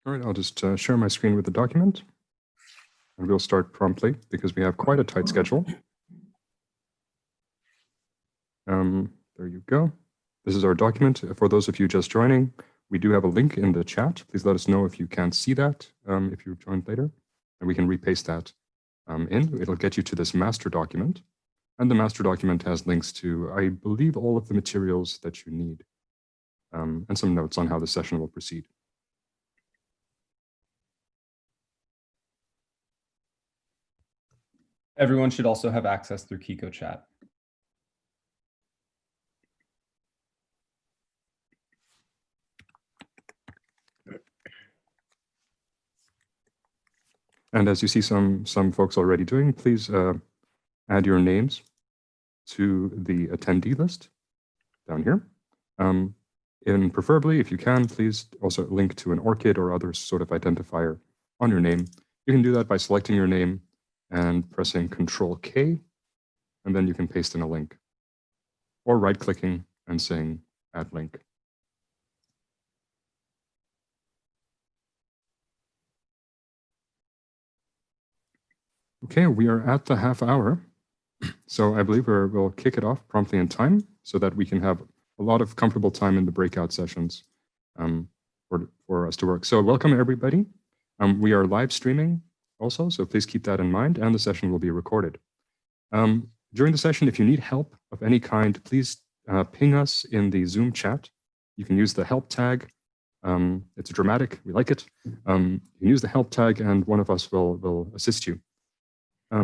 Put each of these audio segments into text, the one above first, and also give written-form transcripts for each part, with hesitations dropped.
All right, I'll just share my screen with the document, and we'll start promptly because we have quite a tight schedule. There you go. This is our document. For those of you just joining, we do have a link in the chat. Please let us know if you can't see that, if you joined later, and we can repaste that in. It'll get you to this master document. And the master document has links to, I believe, all of the materials that you need, and some notes on how the session will proceed. Everyone should also have access through Kiko chat. And as you see some folks already doing, please add your names to the attendee list down here. And preferably, if you can, please also link to an ORCID or other sort of identifier on your name. You can do that by selecting your name and pressing Control-K, and then you can paste in a link, or right-clicking and saying Add Link. Okay, we are at the half hour, so I believe we'll kick it off promptly in time so that we can have a lot of comfortable time in the breakout sessions for us to work. So welcome, everybody. We are live streaming also, so please keep that in mind, and the session will be recorded. During the session, if you need help of any kind, please ping us in the Zoom chat. You can use the help tag. It's dramatic, we like it. You can use the help tag and one of us will assist you.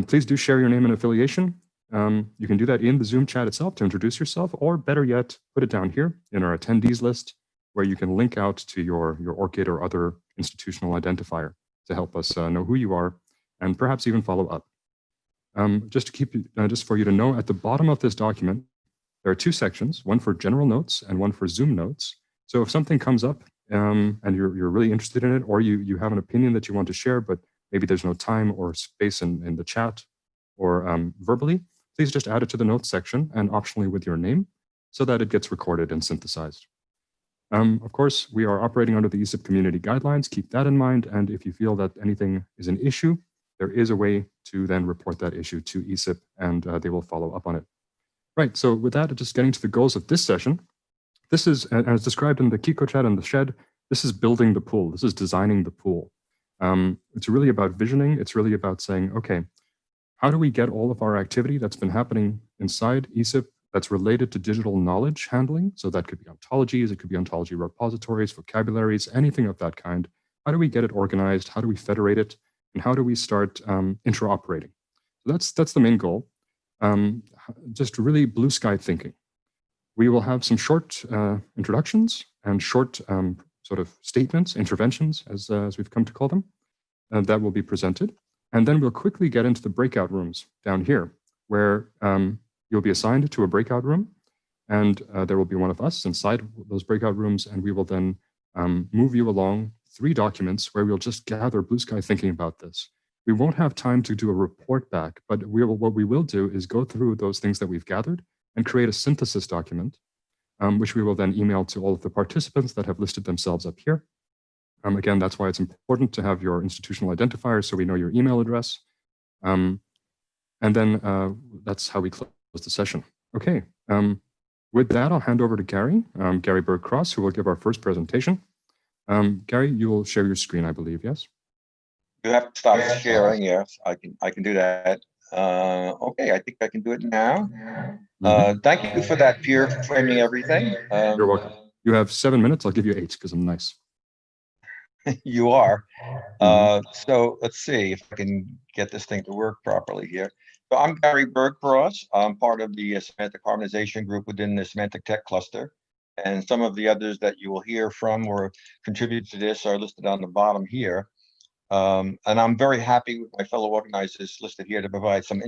Please do share your name and affiliation. You can do that in the Zoom chat itself to introduce yourself, or better yet, put it down here in our attendees list, where you can link out to your ORCID or other institutional identifier to help us know who you are, and perhaps even follow up. Just for you to know, at the bottom of this document, there are two sections, one for general notes and one for Zoom notes. So if something comes up and you're really interested in it, or you have an opinion that you want to share, but maybe there's no time or space in the chat or verbally, please just add it to the notes section and optionally with your name so that it gets recorded and synthesized. Of course, we are operating under the ESIP community guidelines. Keep that in mind. And if you feel that anything is an issue, there is a way to then report that issue to ESIP, and they will follow up on it. Right, so with that, just getting to the goals of this session, this is, as described in the Kiko chat and the shed, this is building the pool. This is designing the pool. It's really about visioning. It's really about saying, okay, how do we get all of our activity that's been happening inside ESIP that's related to digital knowledge handling? So that could be ontologies, it could be ontology repositories, vocabularies, anything of that kind. How do we get it organized? How do we federate it? And how do we start interoperating? So that's the main goal. Just really blue sky thinking. We will have some short introductions and short sort of statements, interventions, as we've come to call them, that will be presented. And then we'll quickly get into the breakout rooms down here, where you'll be assigned to a breakout room, and there will be one of us inside those breakout rooms, and we will then move you along 3 documents where we'll just gather blue sky thinking about this. We won't have time to do a report back, but what we will do is go through those things that we've gathered and create a synthesis document, which we will then email to all of the participants that have listed themselves up here. Again, that's why it's important to have your institutional identifier so we know your email address. And then that's how we close the session. Okay, with that, I'll hand over to Gary, Gary Berg-Cross, who will give our first presentation. Gary, you will share your screen, I believe, yes? You have to stop sharing, yes, I can do that. Okay, I think I can do it now. Thank you for that, Pierre, for framing everything. You're welcome. You have 7 minutes. I'll give you 8 because I'm nice. You are. So let's see if I can get this thing to work properly here. So I'm Gary Berg-Cross. I'm part of the semantic harmonization group within the semantic tech cluster. And some of the others that you will hear from or contribute to this are listed on the bottom here. And I'm very happy with my fellow organizers listed here to provide some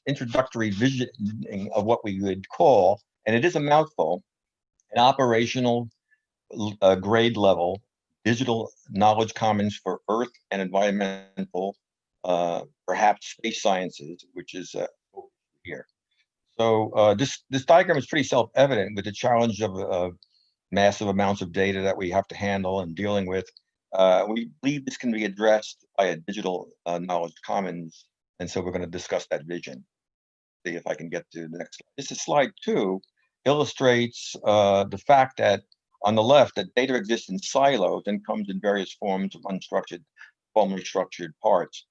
introductory visioning of what we would call, and it is a mouthful, an operational grade level digital knowledge commons for Earth and environmental, perhaps space sciences, which is here. So this diagram is pretty self-evident with the challenge of massive amounts of data that we have to handle and dealing with. We believe this can be addressed by a digital knowledge commons, and so we're going to discuss that vision. See if I can get to the next slide. This is slide 2, illustrates the fact that on the left, that data exists in silos and comes in various forms of unstructured, formally structured parts.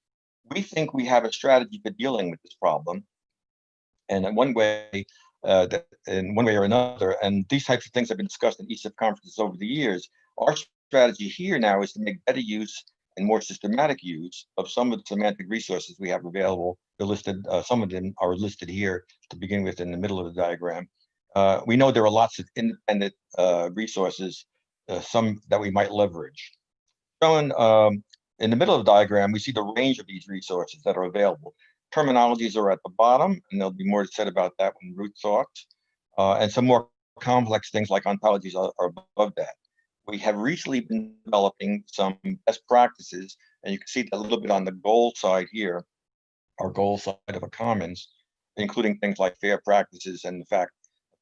We think we have a strategy for dealing with this problem, and in one way or another, and these types of things have been discussed in ESIP conferences over the years. Our strategy here now is to make better use and more systematic use of some of the semantic resources we have available. They're listed, some of them are listed here to begin with in the middle of the diagram. We know there are lots of independent resources, some that we might leverage. Shown in the middle of the diagram, we see the range of these resources that are available. Terminologies are at the bottom, and there'll be more said about that when Ruth talks. And some more complex things like ontologies are above that. We have recently been developing some best practices, and you can see that a little bit on the goal side here, our goal side of a commons, including things like fair practices and the fact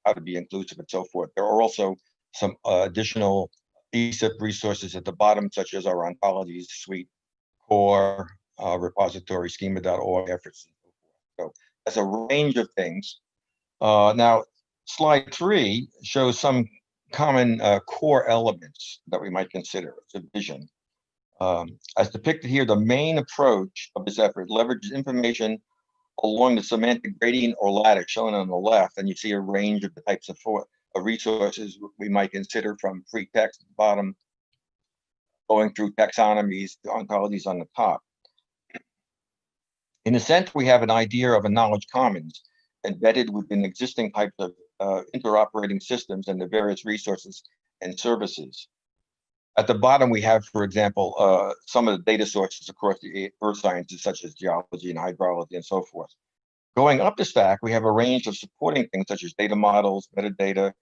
how to be inclusive and so forth. There are also some additional ESIP resources at the bottom, such as our ontologies suite, core, repository, schema.org efforts, and so forth. So that's a range of things. Now, slide 3 shows some common core elements that we might consider. It's a vision. As depicted here, the main approach of this effort leverages information along the semantic gradient or ladder shown on the left, and you see a range of the types of resources we might consider, from free text at the bottom, going through taxonomies, the ontologies on the top. In the center, we have an idea of a knowledge commons embedded within existing types of interoperating systems and the various resources and services. At the bottom, we have, for example, some of the data sources across the earth sciences, such as geology and hydrology and so forth. Going up the stack, we have a range of supporting things such as data models, metadata,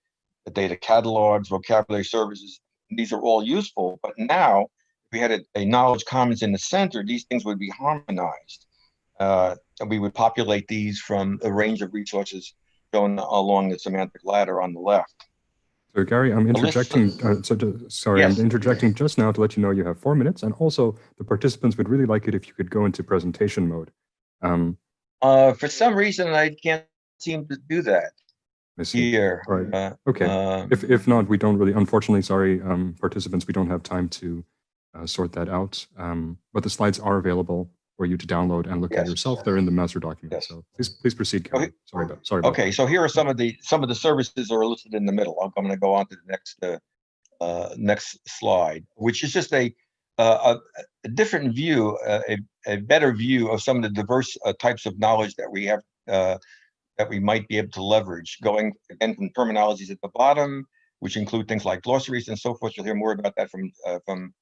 the data catalogs, vocabulary services. These are all useful, but now if we had a knowledge commons in the center, these things would be harmonized. And we would populate these from a range of resources shown along the semantic ladder on the left. So Gary, I'm interjecting. Sorry, Yes. I'm interjecting just now to let you know you have 4 minutes, and also the participants would really like it if you could go into presentation mode. For some reason, I can't seem to do that. I see. Here. All right. Okay. If not, we don't really. Unfortunately, sorry, participants, we don't have time to sort that out. But the slides are available for you to download and look at yourself. They're in the master document. Yes. So please proceed, Gary. Okay. Sorry about okay, so here are some of the services that are listed in the middle. I'm going to go on to the next slide, which is just a different view, a better view of some of the diverse types of knowledge that we have, that we might be able to leverage. Going again from terminologies at the bottom, which include things like glossaries and so forth. You'll hear more about that from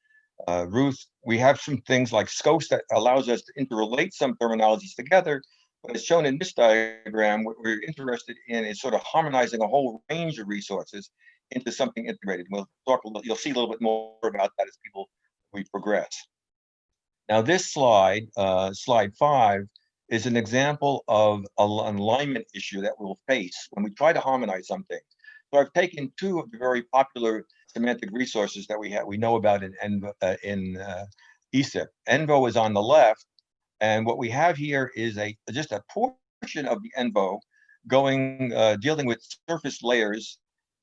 Ruth. We have some things like scopes that allows us to interrelate some terminologies together. But as shown in this diagram, what we're interested in is sort of harmonizing a whole range of resources into something integrated. We'll talk a little, you'll see a little bit more about that as we progress. Now this slide, slide 5, is an example of an alignment issue that we'll face when we try to harmonize something. So I've taken 2 of the very popular semantic resources that we know about in ESIP. ENVO is on the left, and what we have here is just a portion of the ENVO dealing with surface layers,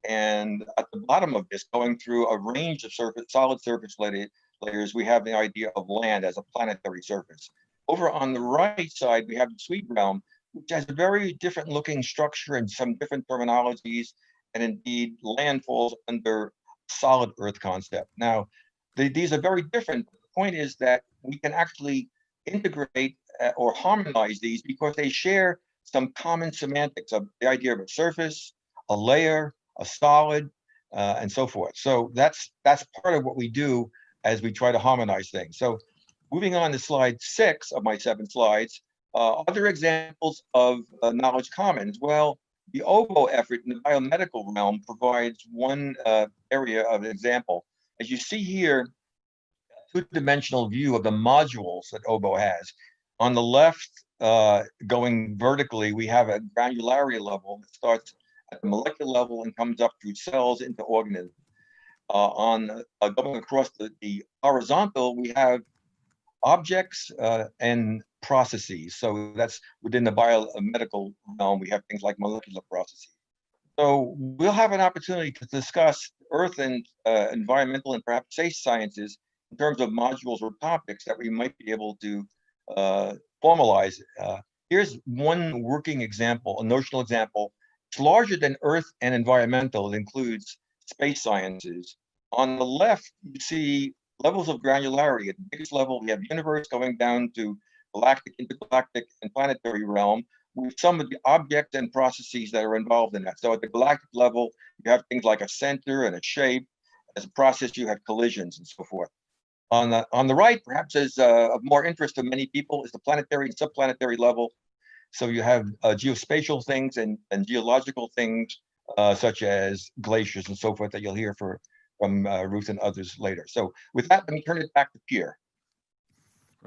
and at the bottom of this, going through a range of solid surface layers, we have the idea of land as a planetary surface. Over on the right side, we have the suite realm, which has a very different looking structure and some different terminologies, and indeed land falls under solid earth concept. Now, these are very different. The point is that we can actually integrate or harmonize these because they share some common semantics of the idea of a surface, a layer, a solid, and so forth. So that's part of what we do as we try to harmonize things. So moving on to slide 6 of my 7 slides, other examples of knowledge commons. Well, the OVO effort in the biomedical realm provides one area of an example. As you see here, a 2-dimensional view of the modules that OVO has. On the left, going vertically, we have a granularity level that starts at the molecular level and comes up through cells into organisms. Going across the horizontal, we have objects and processes. So that's within the biomedical realm. We have things like molecular processes. So we'll have an opportunity to discuss earth and environmental and perhaps safe sciences in terms of modules or topics that we might be able to formalize. Here's one working example, a notional example. It's larger than earth and environmental. It includes space sciences. On the left, you see levels of granularity. At the biggest level, we have universe going down to galactic, intergalactic, and planetary realm, with some of the objects and processes that are involved in that. So at the galactic level, you have things like a center and a shape. As a process, you have collisions and so forth. On the right, perhaps as of more interest to many people, is the planetary and subplanetary level. So you have geospatial things and geological things, such as glaciers and so forth, that you'll hear from Ruth and others later. So with that, let me turn it back to Pierre.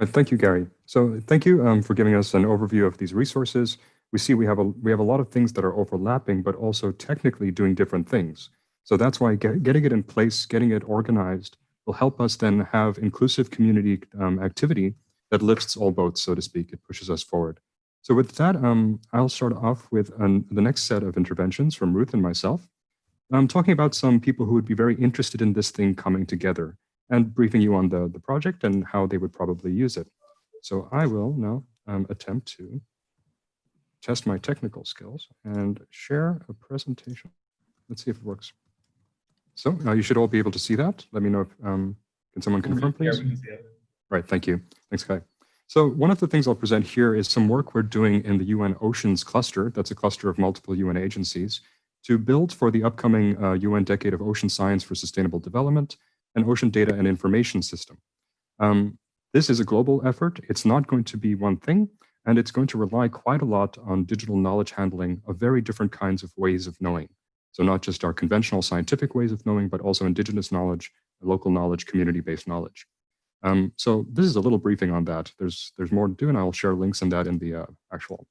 Thank you, Gary. So thank you for giving us an overview of these resources. We see we have a lot of things that are overlapping, but also technically doing different things. So that's why getting it in place, getting it organized, will help us then have inclusive community activity that lifts all boats, so to speak. It pushes us forward. So with that, I'll start off with the next set of interventions from Ruth and myself. I'm talking about some people who would be very interested in this thing coming together, and briefing you on the project and how they would probably use it. So I will now attempt to test my technical skills and share a presentation. Let's see if it works. So you should all be able to see that. Let me know if, can someone confirm, please? Yeah, we can see it. Right, thank you. Thanks, Kai. So one of the things I'll present here is some work we're doing in the UN Oceans Cluster. That's a cluster of multiple UN agencies to build for the upcoming UN Decade of Ocean Science for Sustainable Development, an ocean data and information system. This is a global effort. It's not going to be one thing, and it's going to rely quite a lot on digital knowledge handling of very different kinds of ways of knowing. So not just our conventional scientific ways of knowing, but also indigenous knowledge, local knowledge, community-based knowledge. So this is a little briefing on that. There's more to do, and I'll share links on that in the actual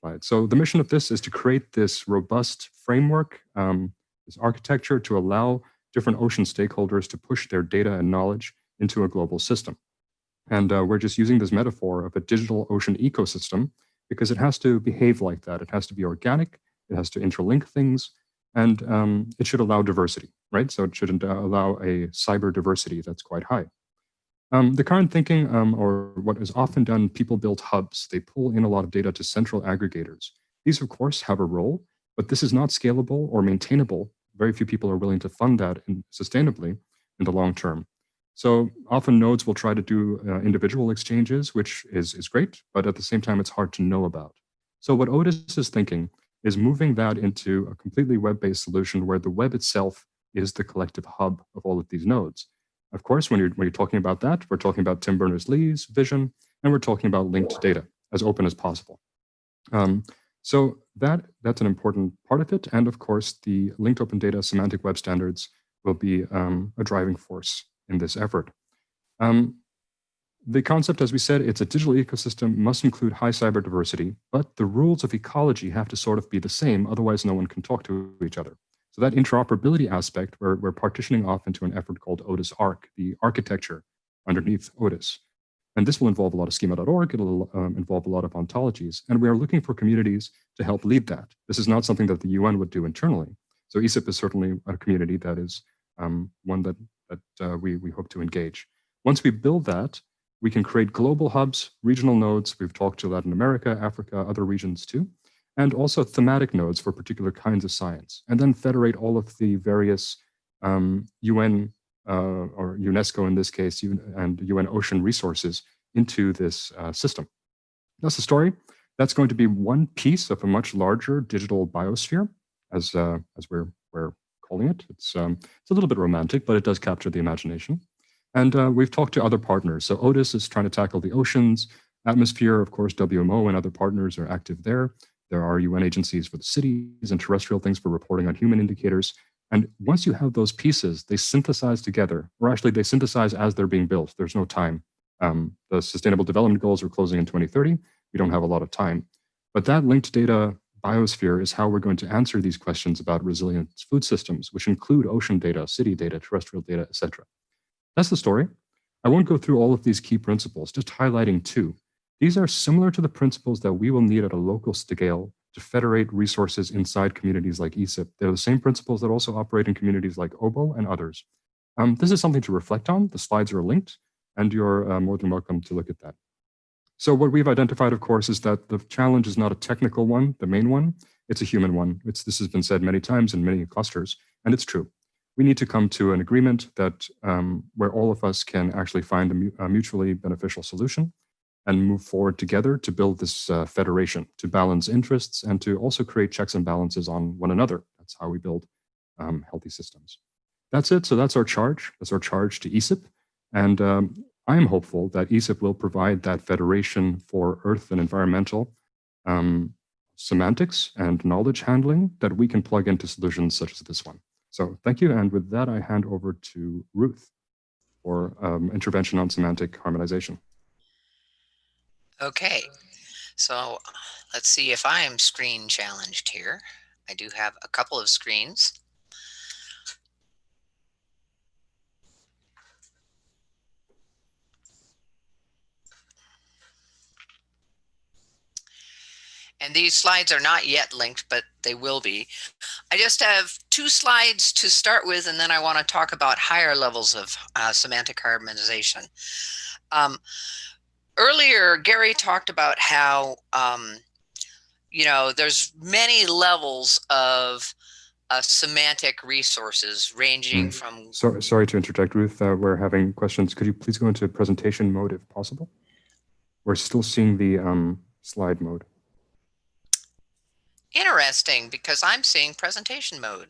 slide. So the mission of this is to create this robust framework, this architecture to allow different ocean stakeholders to push their data and knowledge into a global system. And we're just using this metaphor of a digital ocean ecosystem because it has to behave like that. It has to be organic, it has to interlink things, and it should allow diversity, right? So it shouldn't allow a cyber diversity that's quite high. The current thinking, or what is often done, people build hubs. They pull in a lot of data to central aggregators. These, of course, have a role, but this is not scalable or maintainable. Very few people are willing to fund that sustainably in the long term. So often nodes will try to do individual exchanges, which is great, but at the same time, it's hard to know about. So what Otis is thinking is moving that into a completely web-based solution where the web itself is the collective hub of all of these nodes. Of course, when you're talking about that, we're talking about Tim Berners-Lee's vision, and we're talking about linked data, as open as possible. So that's an important part of it. And of course, the linked open data semantic web standards will be a driving force in this effort. The concept, as we said, it's a digital ecosystem, must include high cyber diversity, but the rules of ecology have to sort of be the same, otherwise no one can talk to each other. So that interoperability aspect, we're partitioning off into an effort called Otis Arc, the architecture underneath Otis. And this will involve a lot of schema.org, it'll involve a lot of ontologies, and we are looking for communities to help lead that. This is not something that the UN would do internally. So ESIP is certainly a community that is one that we hope to engage. Once we build that, we can create global hubs, regional nodes. We've talked to Latin America, Africa, other regions too, and also thematic nodes for particular kinds of science, and then federate all of the various UN or UNESCO in this case, and UN ocean resources into this system. That's the story. That's going to be one piece of a much larger digital biosphere, as we're calling it. It's a little bit romantic, but it does capture the imagination. And we've talked to other partners. So Otis is trying to tackle the oceans. Atmosphere, of course, WMO and other partners are active there. There are UN agencies for the cities and terrestrial things for reporting on human indicators. And once you have those pieces, they synthesize together, or actually they synthesize as they're being built. There's no time. The Sustainable Development Goals are closing in 2030. We don't have a lot of time. But that linked data biosphere is how we're going to answer these questions about resilient food systems, which include ocean data, city data, terrestrial data, etc. That's the story. I won't go through all of these key principles, just highlighting two. These are similar to the principles that we will need at a local scale to federate resources inside communities like ESIP. They're the same principles that also operate in communities like OBO and others. This is something to reflect on. The slides are linked, and you're more than welcome to look at that. So what we've identified, of course, is that the challenge is not a technical one, the main one. It's a human one. This has been said many times in many clusters, and it's true. We need to come to an agreement that where all of us can actually find a mutually beneficial solution and move forward together to build this federation, to balance interests and to also create checks and balances on one another. That's how we build healthy systems. That's it. So that's our charge. That's our charge to ESIP. And I am hopeful that ESIP will provide that federation for earth and environmental semantics and knowledge handling that we can plug into solutions such as this one. So thank you. And with that, I hand over to Ruth for intervention on semantic harmonization. Okay, so let's see if I am screen challenged here. I do have a couple of screens. And these slides are not yet linked, but they will be. I just have two slides to start with, and then I want to talk about higher levels of semantic harmonization. Earlier, Gary talked about how, you know, there's many levels of semantic resources ranging from... Sorry to interject, Ruth. We're having questions. Could you please go into presentation mode if possible? We're still seeing the slide mode. Interesting, because I'm seeing presentation mode.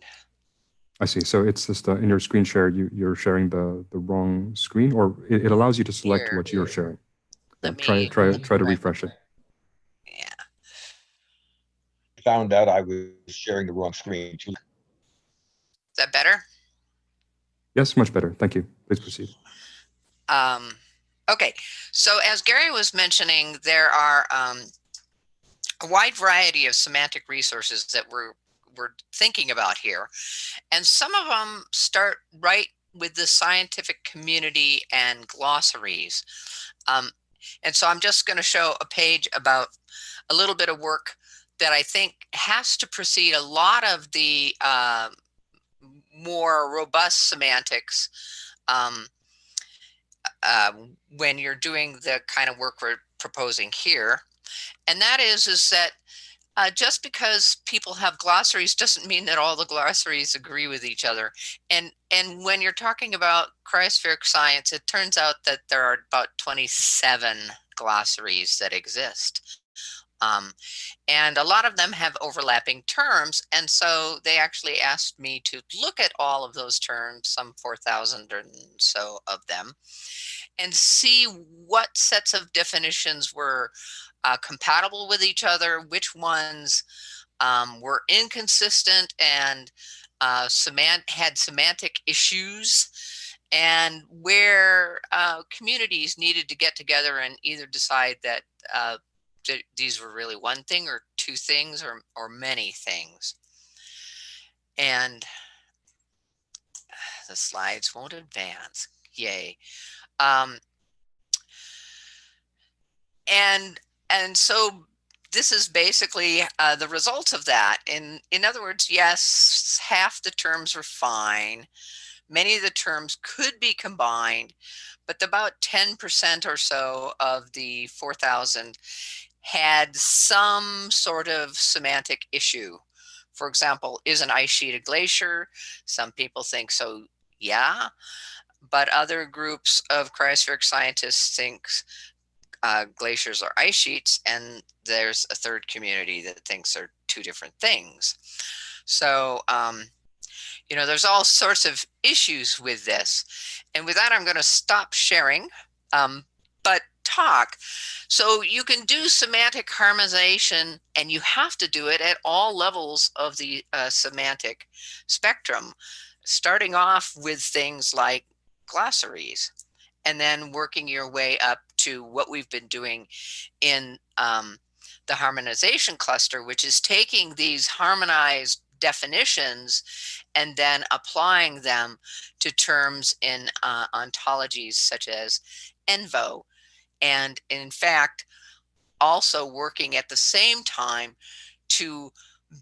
I see. So it's just in your screen share, you're sharing the wrong screen, or it allows you to select Here. what you're sharing. Let Try to refresh it. Yeah. Found out I was sharing the wrong screen too. Is that better? Yes, much better. Thank you. Please proceed. Okay, so as Gary was mentioning, there are a wide variety of semantic resources that we're thinking about here. And some of them start right with the scientific community and glossaries. And so I'm just going to show a page about a little bit of work that I think has to precede a lot of the more robust semantics when you're doing the kind of work we're proposing here. And that is that just because people have glossaries doesn't mean that all the glossaries agree with each other. And when you're talking about cryospheric science, it turns out that there are about 27 glossaries that exist. And a lot of them have overlapping terms. And so they actually asked me to look at all of those terms, some 4,000 or so of them, and see what sets of definitions were compatible with each other, which ones were inconsistent and had semantic issues, and where communities needed to get together and either decide that these were really one thing or two things or many things. And the slides won't advance. Yay. And so this is basically the results of that. In other words, yes, half the terms were fine. Many of the terms could be combined, but about 10% or so of the 4,000 had some sort of semantic issue. For example, is an ice sheet a glacier? Some people think so, yeah. But other groups of cryospheric scientists think glaciers are ice sheets, and there's a third community that thinks they're two different things. So, you know, there's all sorts of issues with this. And with that, I'm going to stop sharing, but talk. So you can do semantic harmonization, and you have to do it at all levels of the semantic spectrum, starting off with things like glossaries, and then working your way up to what we've been doing in the harmonization cluster, which is taking these harmonized definitions and then applying them to terms in ontologies such as ENVO. And in fact, also working at the same time to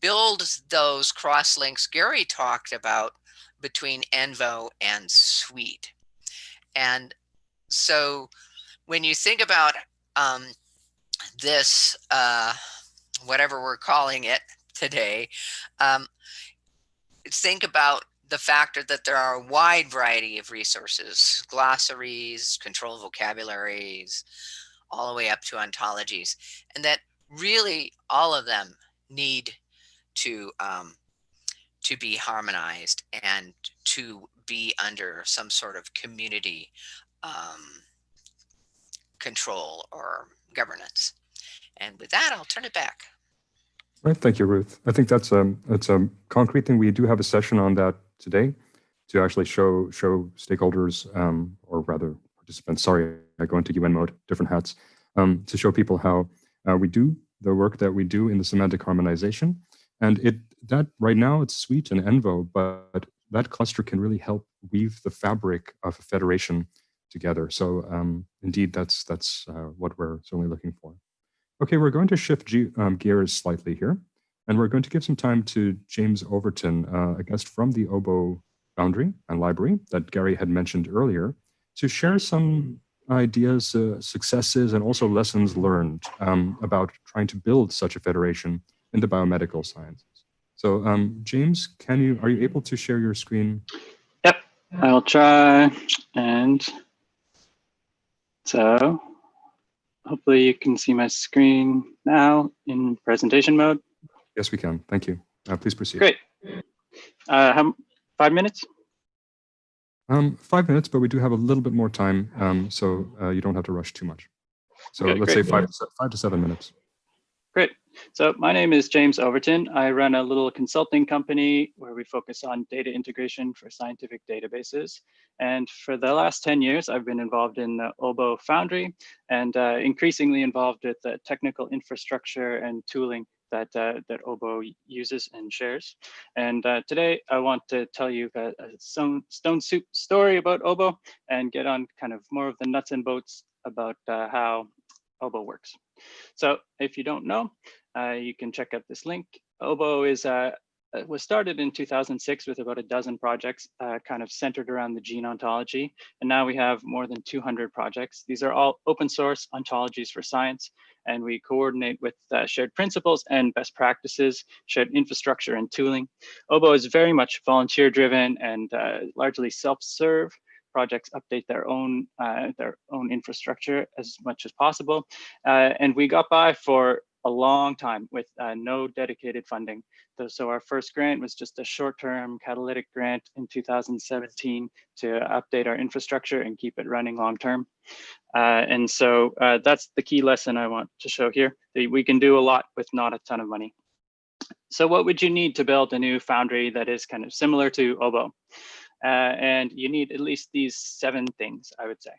build those cross-links Gary talked about between ENVO and Suite. And so when you think about this, whatever we're calling it today, think about the factor that there are a wide variety of resources, glossaries, control vocabularies, all the way up to ontologies, and that really all of them need to be harmonized and to be under some sort of community control or governance. And with that, I'll turn it back. Right, thank you, Ruth. I think that's a concrete thing. We do have a session on that today to actually show stakeholders, or rather participants. Sorry, I go into UN mode, different hats, to show people how we do the work that we do in the semantic harmonization. And that right now it's Suite and ENVO, but that cluster can really help weave the fabric of a federation together. So indeed, that's what we're certainly looking for. Okay, we're going to shift gears slightly here, and we're going to give some time to James Overton, a guest from the OBO Foundry and Library that Gary had mentioned earlier, to share some ideas, successes, and also lessons learned about trying to build such a federation in the biomedical sciences. So James, are you able to share your screen? Yep, I'll try. And so hopefully you can see my screen now in presentation mode. Yes, we can. Thank you. Please proceed. Great. 5 minutes? 5 minutes, but we do have a little bit more time, so you don't have to rush too much. So Okay, let's great. say 5 to 7 minutes. Great. So my name is James Overton. I run a little consulting company where we focus on data integration for scientific databases. And for the last 10 years, I've been involved in the OBO Foundry and increasingly involved with the technical infrastructure and tooling that OBO uses and shares. And today I want to tell you a stone soup story about OBO and get on kind of more of the nuts and bolts about how OBO works. So if you don't know, you can check out this link. OBO was started in 2006 with about a dozen projects kind of centered around the gene ontology. And now we have more than 200 projects. These are all open source ontologies for science. And we coordinate with shared principles and best practices, shared infrastructure and tooling. OBO is very much volunteer driven and largely self-serve. Projects update their own infrastructure as much as possible. And we got by for a long time with no dedicated funding. So our first grant was just a short-term catalytic grant in 2017 to update our infrastructure and keep it running long-term. And so that's the key lesson I want to show here, that we can do a lot with not a ton of money. So what would you need to build a new foundry that is kind of similar to OBO? And you need at least these 7 things, I would say.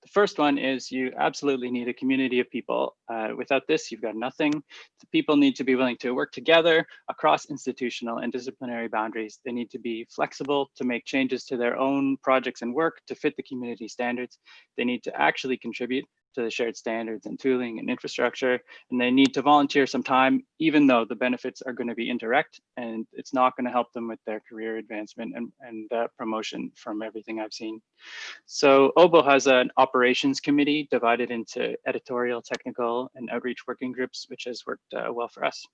The first one is you absolutely need a community of people. Without this, you've got nothing. The people need to be willing to work together across institutional and disciplinary boundaries. They need to be flexible to make changes to their own projects and work to fit the community standards. They need to actually contribute to the shared standards and tooling and infrastructure, and they need to volunteer some time, even though the benefits are going to be indirect, and it's not going to help them with their career advancement and promotion from everything I've seen. So OBO has an operations committee divided into editorial, technical, and outreach working groups, which has worked well for us.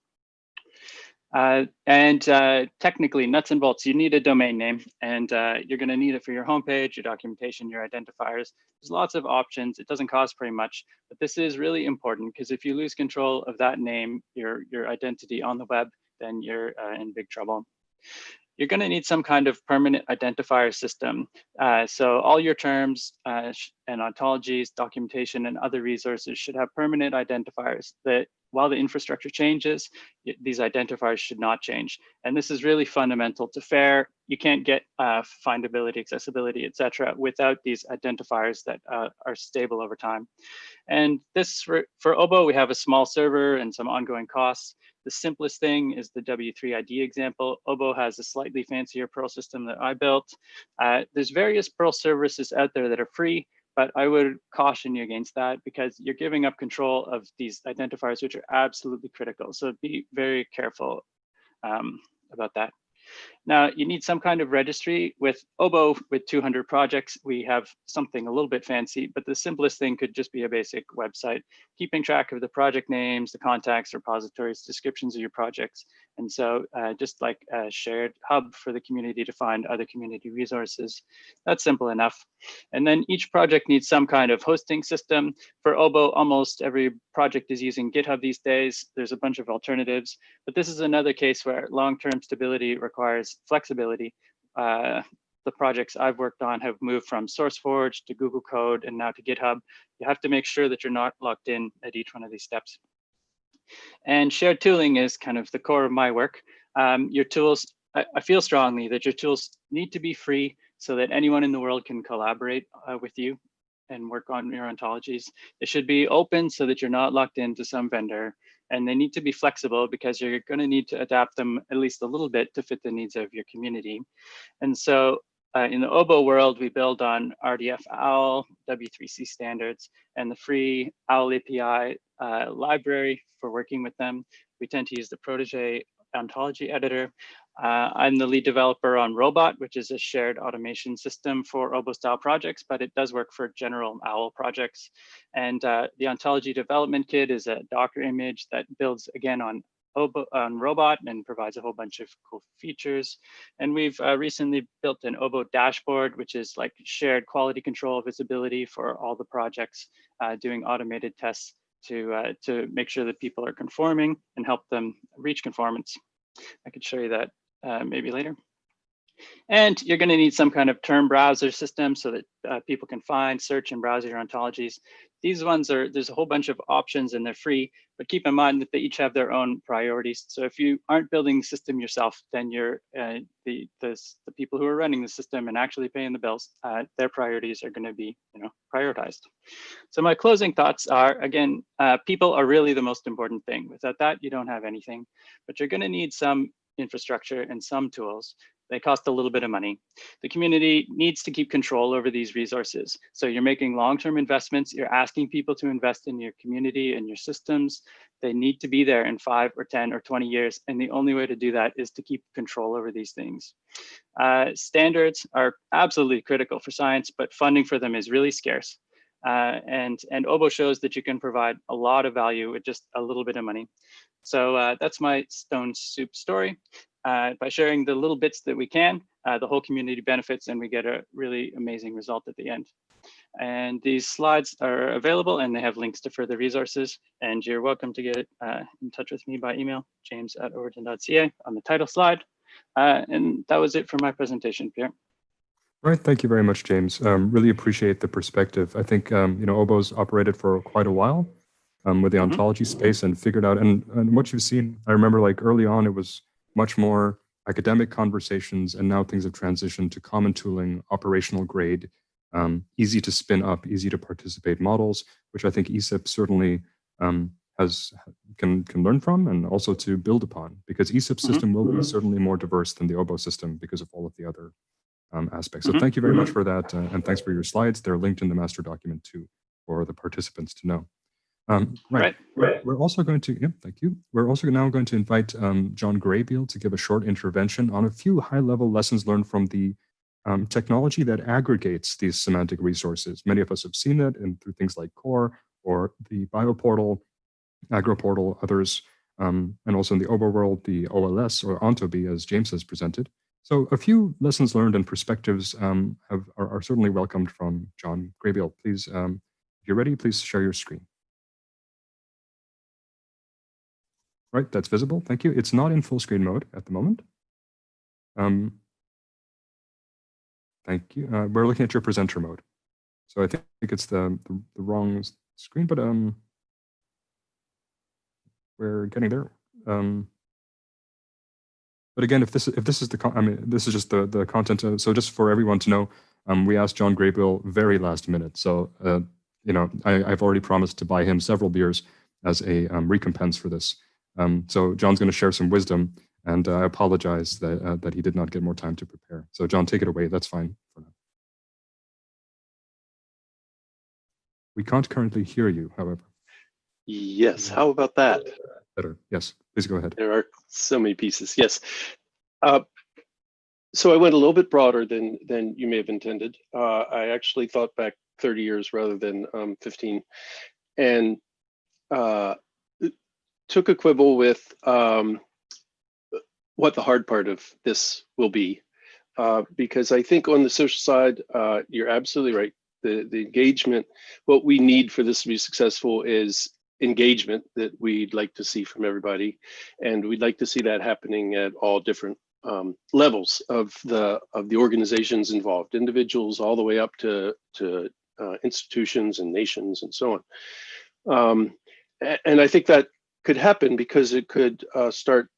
Technically, nuts and bolts, you need a domain name, and you're going to need it for your homepage, your documentation, your identifiers. There's lots of options. It doesn't cost very much, but this is really important because if you lose control of that name, your identity on the web, then you're in big trouble. You're going to need some kind of permanent identifier system. So all your terms and ontologies, documentation, and other resources should have permanent identifiers that while the infrastructure changes, these identifiers should not change. And this is really fundamental to FAIR. You can't get findability, accessibility, et cetera, without these identifiers that are stable over time. And this, for OBO, we have a small server and some ongoing costs. The simplest thing is the W3ID example. OBO has a slightly fancier Perl system that I built. There's various Perl services out there that are free, but I would caution you against that because you're giving up control of these identifiers, which are absolutely critical. So be very careful about that. Now, you need some kind of registry. With OBO, with 200 projects, we have something a little bit fancy, but the simplest thing could just be a basic website, keeping track of the project names, the contacts, repositories, descriptions of your projects. And so just like a shared hub for the community to find other community resources, that's simple enough. And then each project needs some kind of hosting system. For OBO, almost every project is using GitHub these days. There's a bunch of alternatives, but this is another case where long-term stability requires flexibility. The projects I've worked on have moved from SourceForge to Google Code and now to GitHub. You have to make sure that you're not locked in at each one of these steps. And shared tooling is kind of the core of my work. Your tools, I feel strongly that your tools need to be free so that anyone in the world can collaborate with you and work on your ontologies. It should be open so that you're not locked into some vendor, and they need to be flexible because you're going to need to adapt them at least a little bit to fit the needs of your community. And so in the OBO world, we build on RDF OWL, W3C standards, and the free OWL API library for working with them. We tend to use the Protege ontology editor. I'm the lead developer on Robot, which is a shared automation system for OBO style projects, but it does work for general OWL projects. And the ontology development kit is a Docker image that builds again on Robot and provides a whole bunch of cool features. And we've recently built an OBO dashboard, which is like shared quality control visibility for all the projects, doing automated tests to make sure that people are conforming and help them reach conformance. I could show you that maybe later. And you're going to need some kind of term browser system so that people can find, search, and browse your ontologies. These ones there's a whole bunch of options and they're free, but keep in mind that they each have their own priorities. So if you aren't building the system yourself, then you're the people who are running the system and actually paying the bills, their priorities are going to be prioritized. So my closing thoughts are, again, people are really the most important thing. Without that, you don't have anything, but you're going to need some infrastructure and some tools. They cost a little bit of money. The community needs to keep control over these resources. So you're making long-term investments. You're asking people to invest in your community and your systems. They need to be there in 5 or 10 or 20 years. And the only way to do that is to keep control over these things. Standards are absolutely critical for science, but funding for them is really scarce. And OBO shows that you can provide a lot of value with just a little bit of money. So that's my stone soup story. By sharing the little bits that we can, the whole community benefits and we get a really amazing result at the end. And these slides are available and they have links to further resources. And you're welcome to get in touch with me by email, james@overton.ca on the title slide. And that was it for my presentation, Pierre. Right, thank you very much, James. Really appreciate the perspective. I think OBO's operated for quite a while with the ontology space and figured out, and what you've seen, I remember like early on, it was much more academic conversations, and now things have transitioned to common tooling, operational grade, easy to spin up, easy to participate models, which I think ESIP certainly can learn from and also to build upon, because ESIP system will be certainly more diverse than the OBO system because of all of the other aspects. So thank you very much for that, and thanks for your slides. They're linked in the master document too for the participants to know. Right. We're also going to, thank you. We're also now going to invite John Graybill to give a short intervention on a few high-level lessons learned from the technology that aggregates these semantic resources. Many of us have seen it through things like Core or the BioPortal, AgroPortal, others, and also in the OBO world, the OLS or Ontobi, as James has presented. So a few lessons learned and perspectives are certainly welcomed from John Graybill. Please, if you're ready, please share your screen. Right, that's visible. Thank you. It's not in full screen mode at the moment. Thank you. We're looking at your presenter mode. So I think it's the wrong screen, but we're getting there. But again, if this is this is just the content. So just for everyone to know, we asked John Graybill very last minute. So I've already promised to buy him several beers as a recompense for this. So John's going to share some wisdom, and I apologize that he did not get more time to prepare. So John, take it away. That's fine for now. We can't currently hear you, however. Yes, how about that? Better. Yes, please go ahead. There are so many pieces. Yes. So I went a little bit broader than you may have intended. I actually thought back 30 years rather than 15, and took a quibble with what the hard part of this will be, because I think on the social side, you're absolutely right. The engagement, what we need for this to be successful is engagement that we'd like to see from everybody, and we'd like to see that happening at all different levels of the organizations involved, individuals all the way up to institutions and nations and so on. And I think that could happen because it could start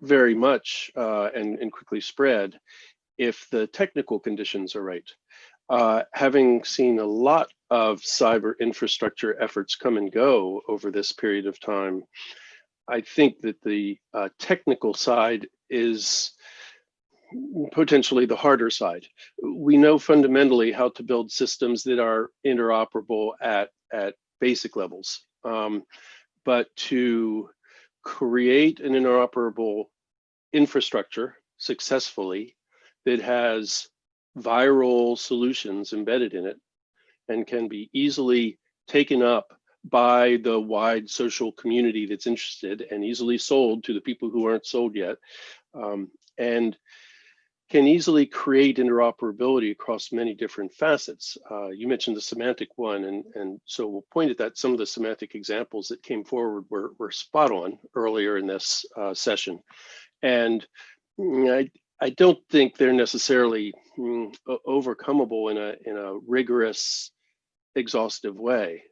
very much and quickly spread if the technical conditions are right. Having seen a lot of cyber infrastructure efforts come and go over this period of time, I think that the technical side is potentially the harder side. We know fundamentally how to build systems that are interoperable at basic levels, but to create an interoperable infrastructure successfully that has viral solutions embedded in it and can be easily taken up by the wide social community that's interested and easily sold to the people who aren't sold yet, and can easily create interoperability across many different facets. You mentioned the semantic one, and so we'll point at that. Some of the semantic examples that came forward were spot on earlier in this session. And I don't think they're necessarily overcomable in a rigorous, exhaustive way.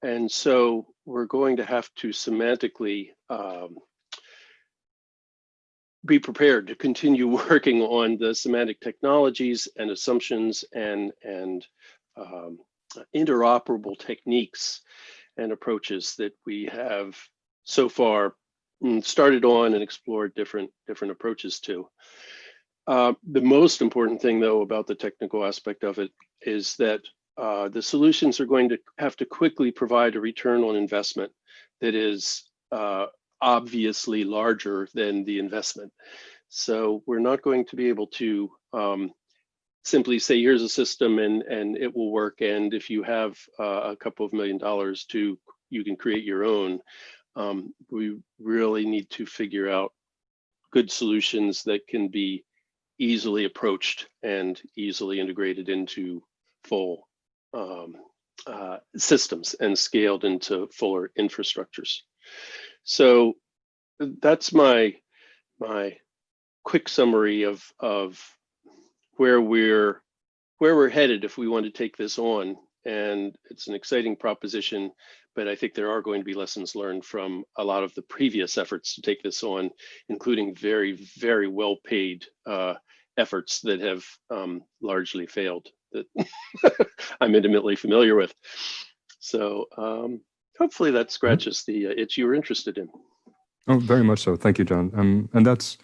And so we're going to have to semantically be prepared to continue working on the semantic technologies and assumptions and interoperable techniques and approaches that we have so far started on and explored different approaches to. The most important thing, though, about the technical aspect of it is that the solutions are going to have to quickly provide a return on investment that is obviously larger than the investment. So we're not going to be able to simply say, here's a system and it will work. And if you have a couple of $1 million you can create your own. We really need to figure out good solutions that can be easily approached and easily integrated into full systems and scaled into fuller infrastructures. So that's my quick summary of where we're headed if we want to take this on. And it's an exciting proposition, but I think there are going to be lessons learned from a lot of the previous efforts to take this on, including very, very well-paid efforts that have largely failed that I'm intimately familiar with. So hopefully that scratches the itch you were interested in. Oh, very much so. Thank you, John. And that's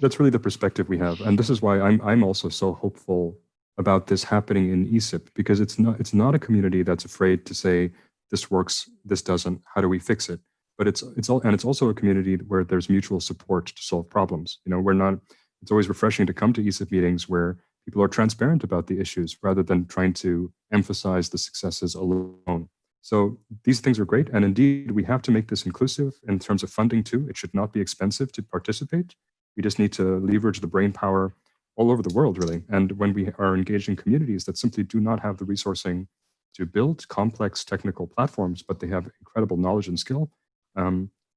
really the perspective we have. And this is why I'm also so hopeful about this happening in ESIP, because it's not a community that's afraid to say this works, this doesn't, how do we fix it? But it's also a community where there's mutual support to solve problems. It's always refreshing to come to ESIP meetings where people are transparent about the issues rather than trying to emphasize the successes alone. So these things are great. And indeed, we have to make this inclusive in terms of funding too. It should not be expensive to participate. We just need to leverage the brain power all over the world, really. And when we are engaged in communities that simply do not have the resourcing to build complex technical platforms, but they have incredible knowledge and skill,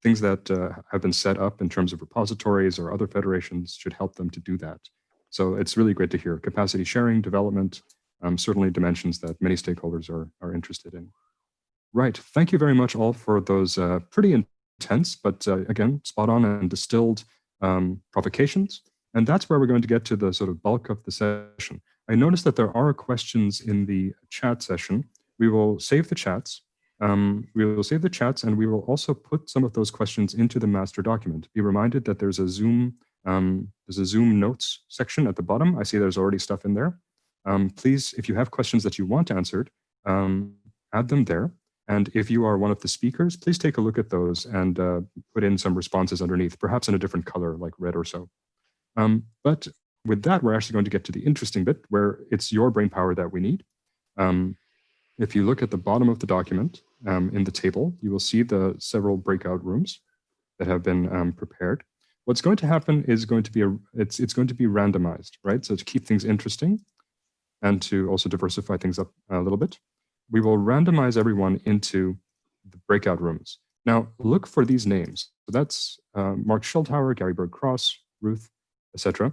things that have been set up in terms of repositories or other federations should help them to do that. So it's really great to hear. Capacity sharing, development, certainly dimensions that many stakeholders are interested in. Right. Thank you very much all for those pretty tense, but again, spot on and distilled provocations. And that's where we're going to get to the sort of bulk of the session. I noticed that there are questions in the chat session. We will save the chats. And we will also put some of those questions into the master document. Be reminded that there's a Zoom notes section at the bottom. I see there's already stuff in there. Please, if you have questions that you want answered, add them there. And if you are one of the speakers, please take a look at those and put in some responses underneath, perhaps in a different color, like red or so. But with that, we're actually going to get to the interesting bit where it's your brain power that we need. If you look at the bottom of the document in the table, you will see the several breakout rooms that have been prepared. What's going to happen is going to be it's going to be randomized, right? So to keep things interesting and to also diversify things up a little bit, we will randomize everyone into the breakout rooms. Now look for these names. So that's Mark Schildhauer, Gary Berg-Cross, Ruth, etc.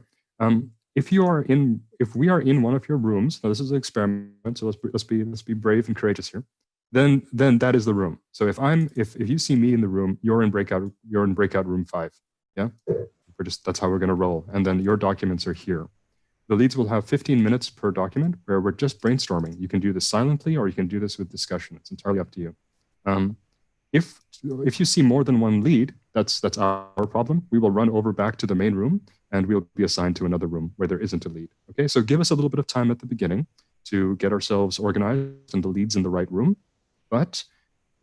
If we are in one of your rooms, now this is an experiment, so let's be brave and courageous here. Then that is the room. So if you see me in the room, you're in breakout room 5. Yeah, that's how we're going to roll. And then your documents are here. The leads will have 15 minutes per document where we're just brainstorming. You can do this silently or you can do this with discussion. It's entirely up to you. If you see more than one lead, that's our problem. We will run over back to the main room and we'll be assigned to another room where there isn't a lead. Okay, so give us a little bit of time at the beginning to get ourselves organized and the leads in the right room. But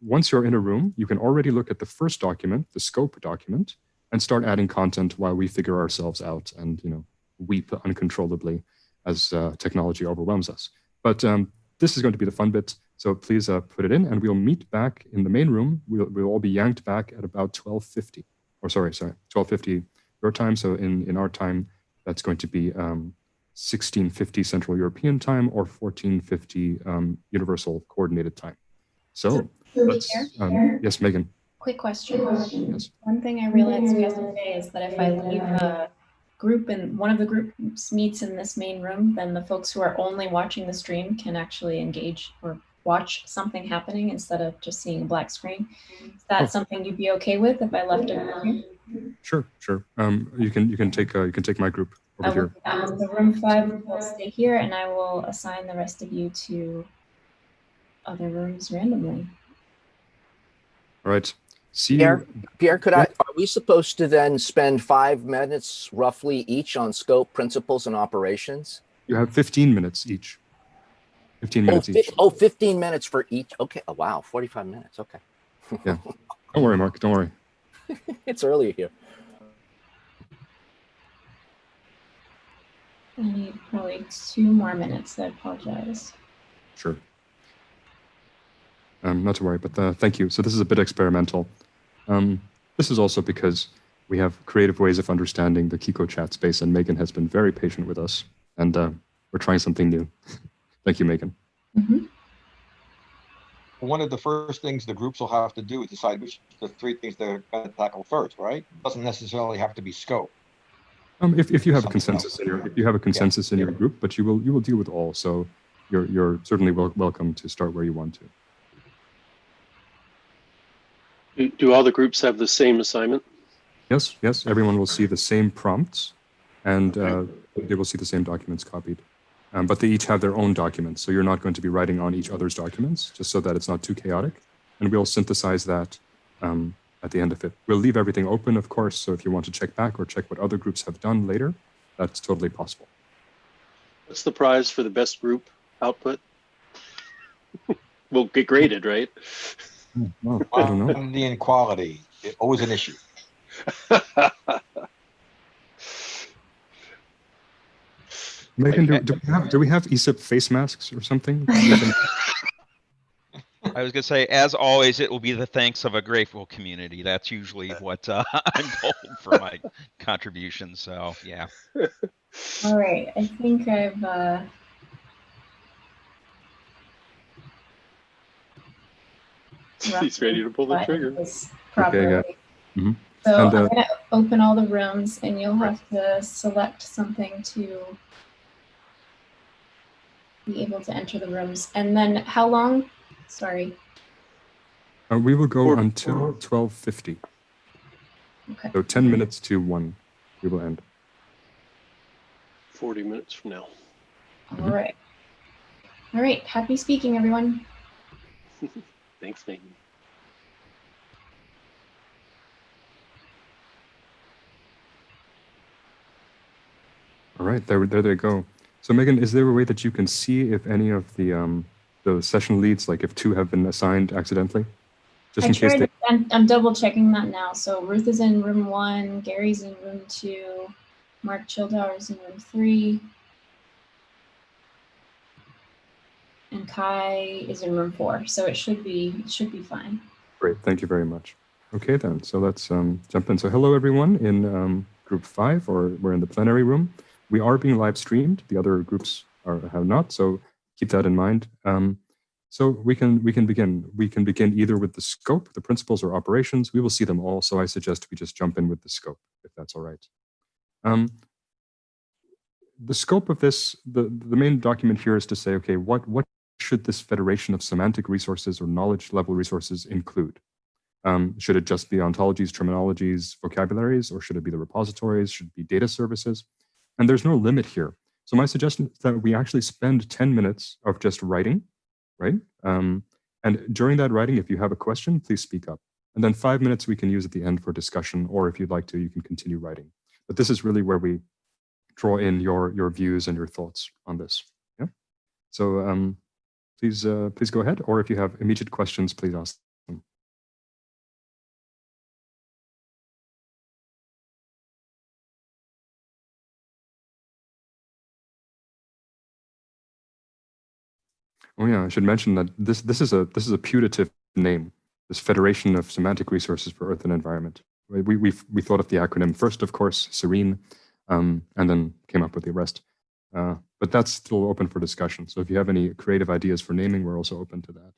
once you're in a room, you can already look at the first document, the scope document, and start adding content while we figure ourselves out and weep uncontrollably as technology overwhelms us. But this is going to be the fun bit. So please put it in and we'll meet back in the main room. We'll all be yanked back at about 12:50, or sorry, 12:50 your time. So in our time, that's going to be 16:50 Central European time or 14:50 Universal Coordinated Time. So let's, yes, Megan. Quick question. Yes. One thing I realized yesterday is that if I leave a group and one of the groups meets in this main room, then the folks who are only watching the stream can actually engage or watch something happening instead of just seeing a black screen. Is that something you'd be okay with if I left a group here? Sure. You can take my group over here. So room 5 will stay here, and I will assign the rest of you to other rooms randomly. All right. Pierre, are we supposed to then spend 5 minutes roughly each on scope, principles, and operations? You have 15 minutes each. 15 minutes each. 15 minutes for each. Okay. Oh, wow. 45 minutes. Okay. Yeah. Don't worry, Mark. Don't worry. It's early here. I need probably 2 more minutes. I apologize. Sure. Not to worry, but thank you. So this is a bit experimental. This is also because we have creative ways of understanding the Kiko chat space, and Megan has been very patient with us, and we're trying something new. Thank you, Megan. Mm-hmm. One of the first things the groups will have to do is decide which the 3 things they're going to tackle first, right? It doesn't necessarily have to be scope. If you have a consensus in your group, but you will deal with all, so you're certainly welcome to start where you want to. Do all the groups have the same assignment? Yes. Everyone will see the same prompts, and they will see the same documents copied. But they each have their own documents, so you're not going to be writing on each other's documents, just so that it's not too chaotic. And we'll synthesize that at the end of it. We'll leave everything open, of course, so if you want to check back or check what other groups have done later, that's totally possible. What's the prize for the best group output? We'll get graded, right? Well, I don't know. Quantity and quality, always an issue. Megan, do we have ESIP face masks or something? I was going to say, as always, it will be the thanks of a grateful community. That's usually what I'm told for my contributions. So, yeah. All right. I think I've He's ready to pull the trigger. Properly. Okay, yeah. Mm-hmm. So I'm going to open all the rooms, and you'll have to select something to be able to enter the rooms. And then how long? Sorry. We will go until 12:50. Okay. So 10 minutes to 1, we will end. 40 minutes from now. All right. All right. Happy speaking, everyone. Thanks, Megan. All right, there they go. So Megan, is there a way that you can see if any of the session leads, like if 2 have been assigned accidentally? Just in case they... I'm double checking that now. So Ruth is in room 1, Gary's in room 2, Mark Childauer is in room 3, and Kai is in room 4. So it should be fine. Great, thank you very much. Okay then, so let's jump in. So hello everyone in group 5, or we're in the plenary room. We are being live streamed. The other groups have not, so keep that in mind. So we can begin. We can begin either with the scope, the principles, or operations. We will see them all, so I suggest we just jump in with the scope, if that's all right. The scope of this, the main document here is to say, okay, what should this federation of semantic resources or knowledge level resources include? Should it just be ontologies, terminologies, vocabularies, or should it be the repositories? Should it be data services? And there's no limit here. So my suggestion is that we actually spend 10 minutes of just writing, right? And during that writing, if you have a question, please speak up. And then 5 minutes we can use at the end for discussion, or if you'd like to, you can continue writing. But this is really where we draw in your views and your thoughts on this. Yeah. So please go ahead, or if you have immediate questions, please ask them. Oh yeah, I should mention that this is a putative name. This Federation of Semantic Resources for Earth and Environment. We thought of the acronym first, of course, SERENE, and then came up with the rest. But that's still open for discussion. So if you have any creative ideas for naming, we're also open to that.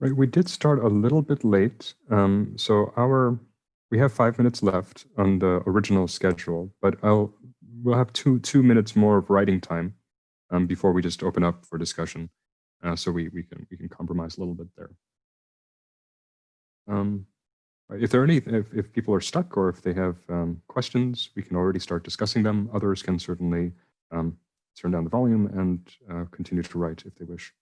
Right, we did start a little bit late. So we have 5 minutes left on the original schedule, but we'll have two minutes more of writing time before we just open up for discussion. So we can compromise a little bit there. If there are if people are stuck or if they have questions, we can already start discussing them. Others can certainly turn down the volume and continue to write if they wish.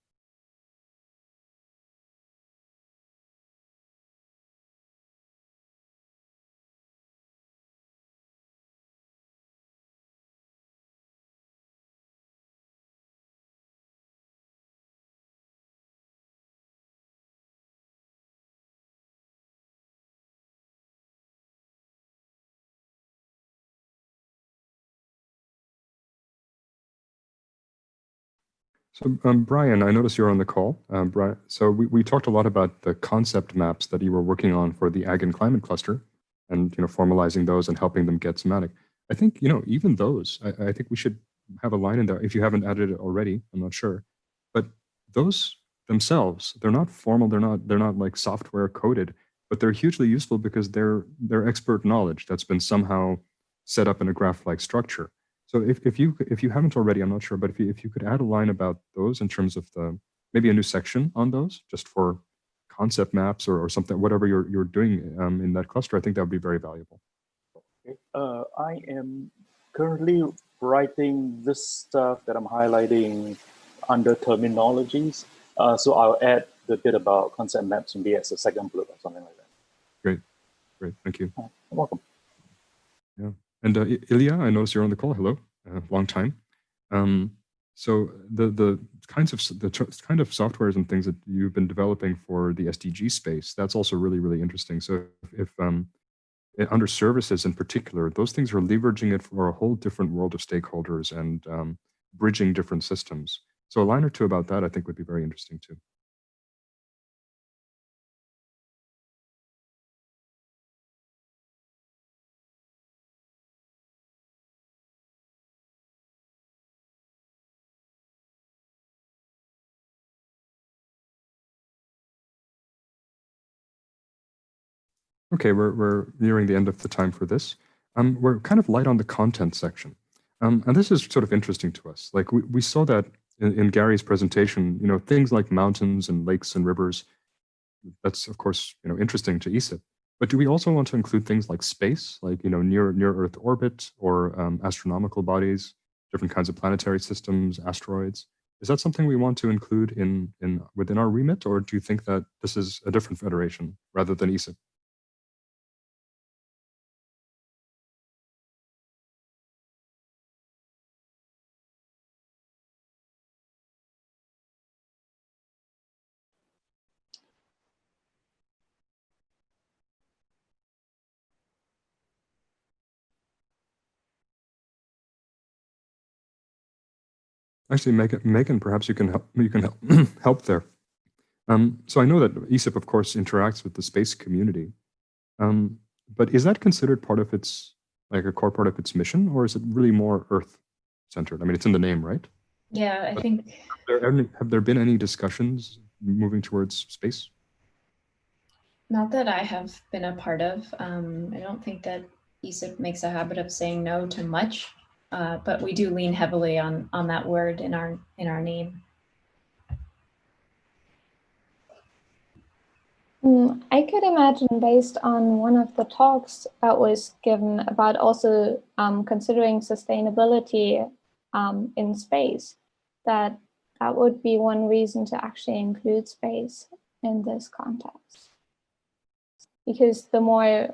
So, Brian, I noticed you're on the call. Brian, so we talked a lot about the concept maps that you were working on for the Ag and Climate Cluster, and formalizing those and helping them get semantic. I think even those. I think we should have a line in there. If you haven't added it already, I'm not sure, but those themselves, they're not formal. They're not like software coded, but they're hugely useful because they're expert knowledge that's been somehow set up in a graph-like structure. So if you haven't already, I'm not sure, but if you could add a line about those in terms of maybe a new section on those, just for concept maps or something, whatever you're doing in that cluster, I think that would be very valuable. Okay. I am currently writing this stuff that I'm highlighting under terminologies. So I'll add the bit about concept maps maybe as a second bullet or something like that. Great, thank you. You're welcome. Yeah. And Ilya, I noticed you're on the call. Hello, long time. So the kind of softwares and things that you've been developing for the SDG space, that's also really interesting. So if under services in particular, those things are leveraging it for a whole different world of stakeholders and bridging different systems. So a line or two about that, I think, would be very interesting too. Okay, we're nearing the end of the time for this. We're kind of light on the content section. And this is sort of interesting to us. Like we saw that in Gary's presentation, things like mountains and lakes and rivers, that's of course, interesting to ESIP. But do we also want to include things like space, like, near Earth orbit or astronomical bodies, different kinds of planetary systems, asteroids? Is that something we want to include within our remit, or do you think that this is a different federation rather than ESIP? Actually, Megan, perhaps you can help there. So I know that ESIP, of course, interacts with the space community, but is that considered part of a core part of its mission, or is it really more Earth-centered? I mean, it's in the name, right? Yeah, I think. Have there been any discussions moving towards space? Not that I have been a part of. I don't think that ESIP makes a habit of saying no to much, but we do lean heavily on that word in our name. I could imagine, based on one of the talks that was given about also considering sustainability in space, that would be one reason to actually include space in this context. Because the more,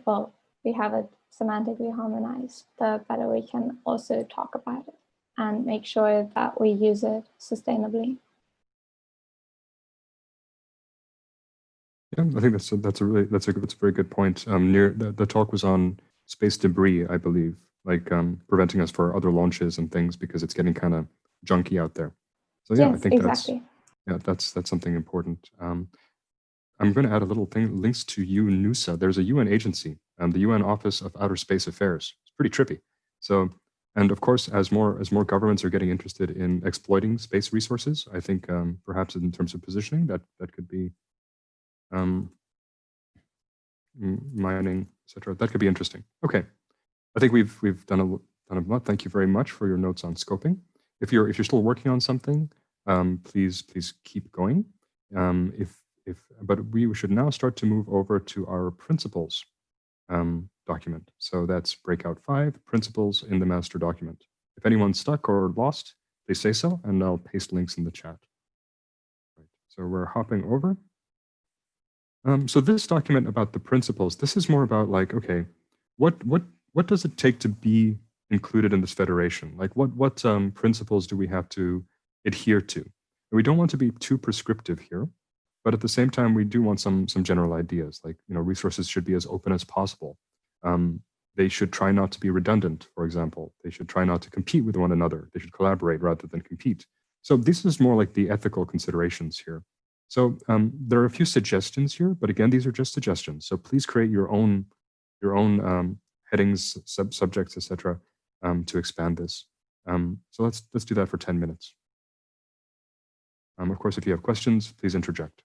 we have it semantically harmonized, the better we can also talk about it and make sure that we use it sustainably. Yeah, I think that's a very good point. The talk was on space debris, I believe, like preventing us for other launches and things because it's getting kind of junky out there. So yeah, yes, I think exactly. that's something important. I'm going to add a little thing, links to UNUSA. There's a UN agency, the UN Office of Outer Space Affairs. It's pretty trippy. So, and of course, as more governments are getting interested in exploiting space resources, I think perhaps in terms of positioning, that could be um, mining, etc. That could be interesting. Okay, I think we've done a lot. Thank you very much for your notes on scoping. If you're still working on something, please keep going. But we should now start to move over to our principles document. So that's breakout 5, principles in the master document. If anyone's stuck or lost, please say so, and I'll paste links in the chat. Right. So we're hopping over. So this document about the principles, this is more about like, okay, what does it take to be included in this federation? Like what principles do we have to adhere to? And we don't want to be too prescriptive here, but at the same time, we do want some general ideas, like, resources should be as open as possible. They should try not to be redundant, for example. They should try not to compete with one another. They should collaborate rather than compete. So this is more like the ethical considerations here. So there are a few suggestions here, but again, these are just suggestions. So please create your own headings, subjects, etc., to expand this. So let's do that for 10 minutes. Of course, if you have questions, please interject.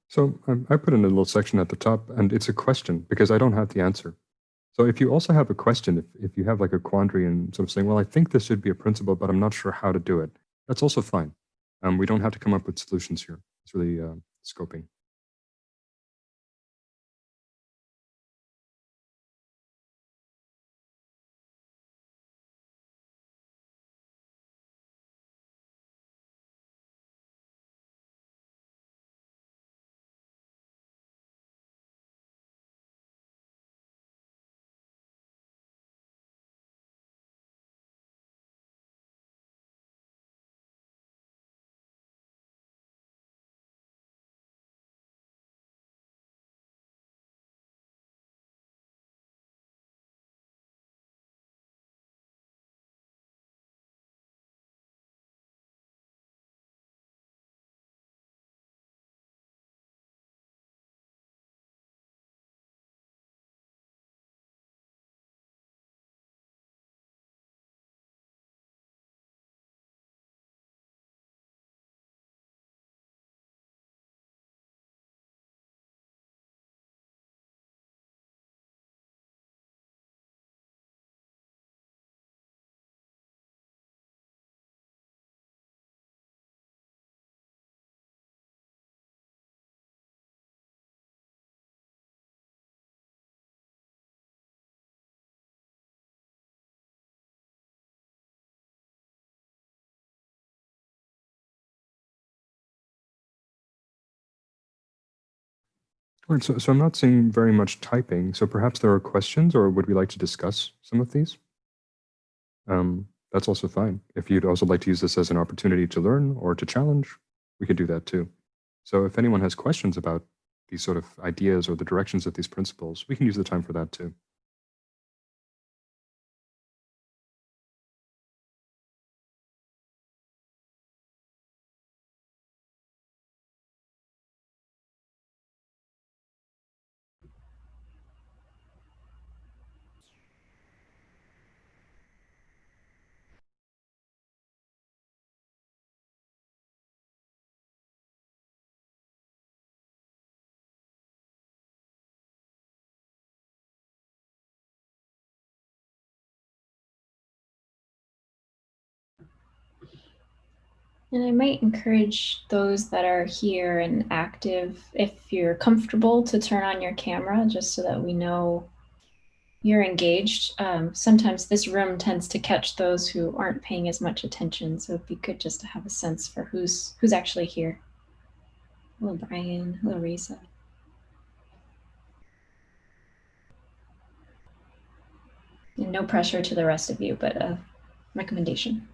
So I put in a little section at the top, and it's a question because I don't have the answer. So if you also have a question, if you have like a quandary and sort of saying, well, I think this should be a principle, but I'm not sure how to do it, that's also fine. We don't have to come up with solutions here. It's really scoping. All right, so I'm not seeing very much typing. So perhaps there are questions, or would we like to discuss some of these? That's also fine. If you'd also like to use this as an opportunity to learn or to challenge, we could do that too. So if anyone has questions about these sort of ideas or the directions of these principles, we can use the time for that too. And I might encourage those that are here and active, if you're comfortable, to turn on your camera just so that we know you're engaged. Sometimes this room tends to catch those who aren't paying as much attention, so it'd be good just to have a sense for who's actually here. Hello, Brian. Hello, Risa. And no pressure to the rest of you, but a recommendation.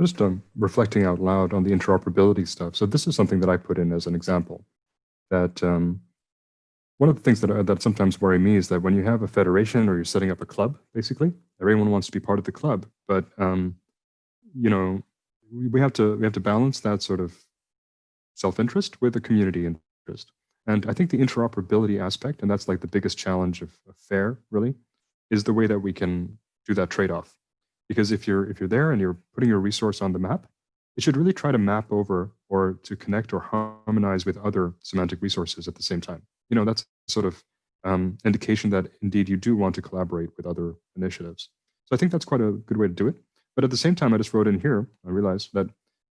Just reflecting out loud on the interoperability stuff. So this is something that I put in as an example. That one of the things that sometimes worry me is that when you have a federation or you're setting up a club, basically, everyone wants to be part of the club, but you know, we have to balance that sort of self-interest with the community interest. And I think the interoperability aspect, and that's like the biggest challenge of FAIR, really, is the way that we can do that trade-off. Because if you're there and you're putting your resource on the map, it should really try to map over or to connect or harmonize with other semantic resources at the same time. You know, that's sort of indication that indeed you do want to collaborate with other initiatives. So I think that's quite a good way to do it. But at the same time, I just wrote in here, I realized that,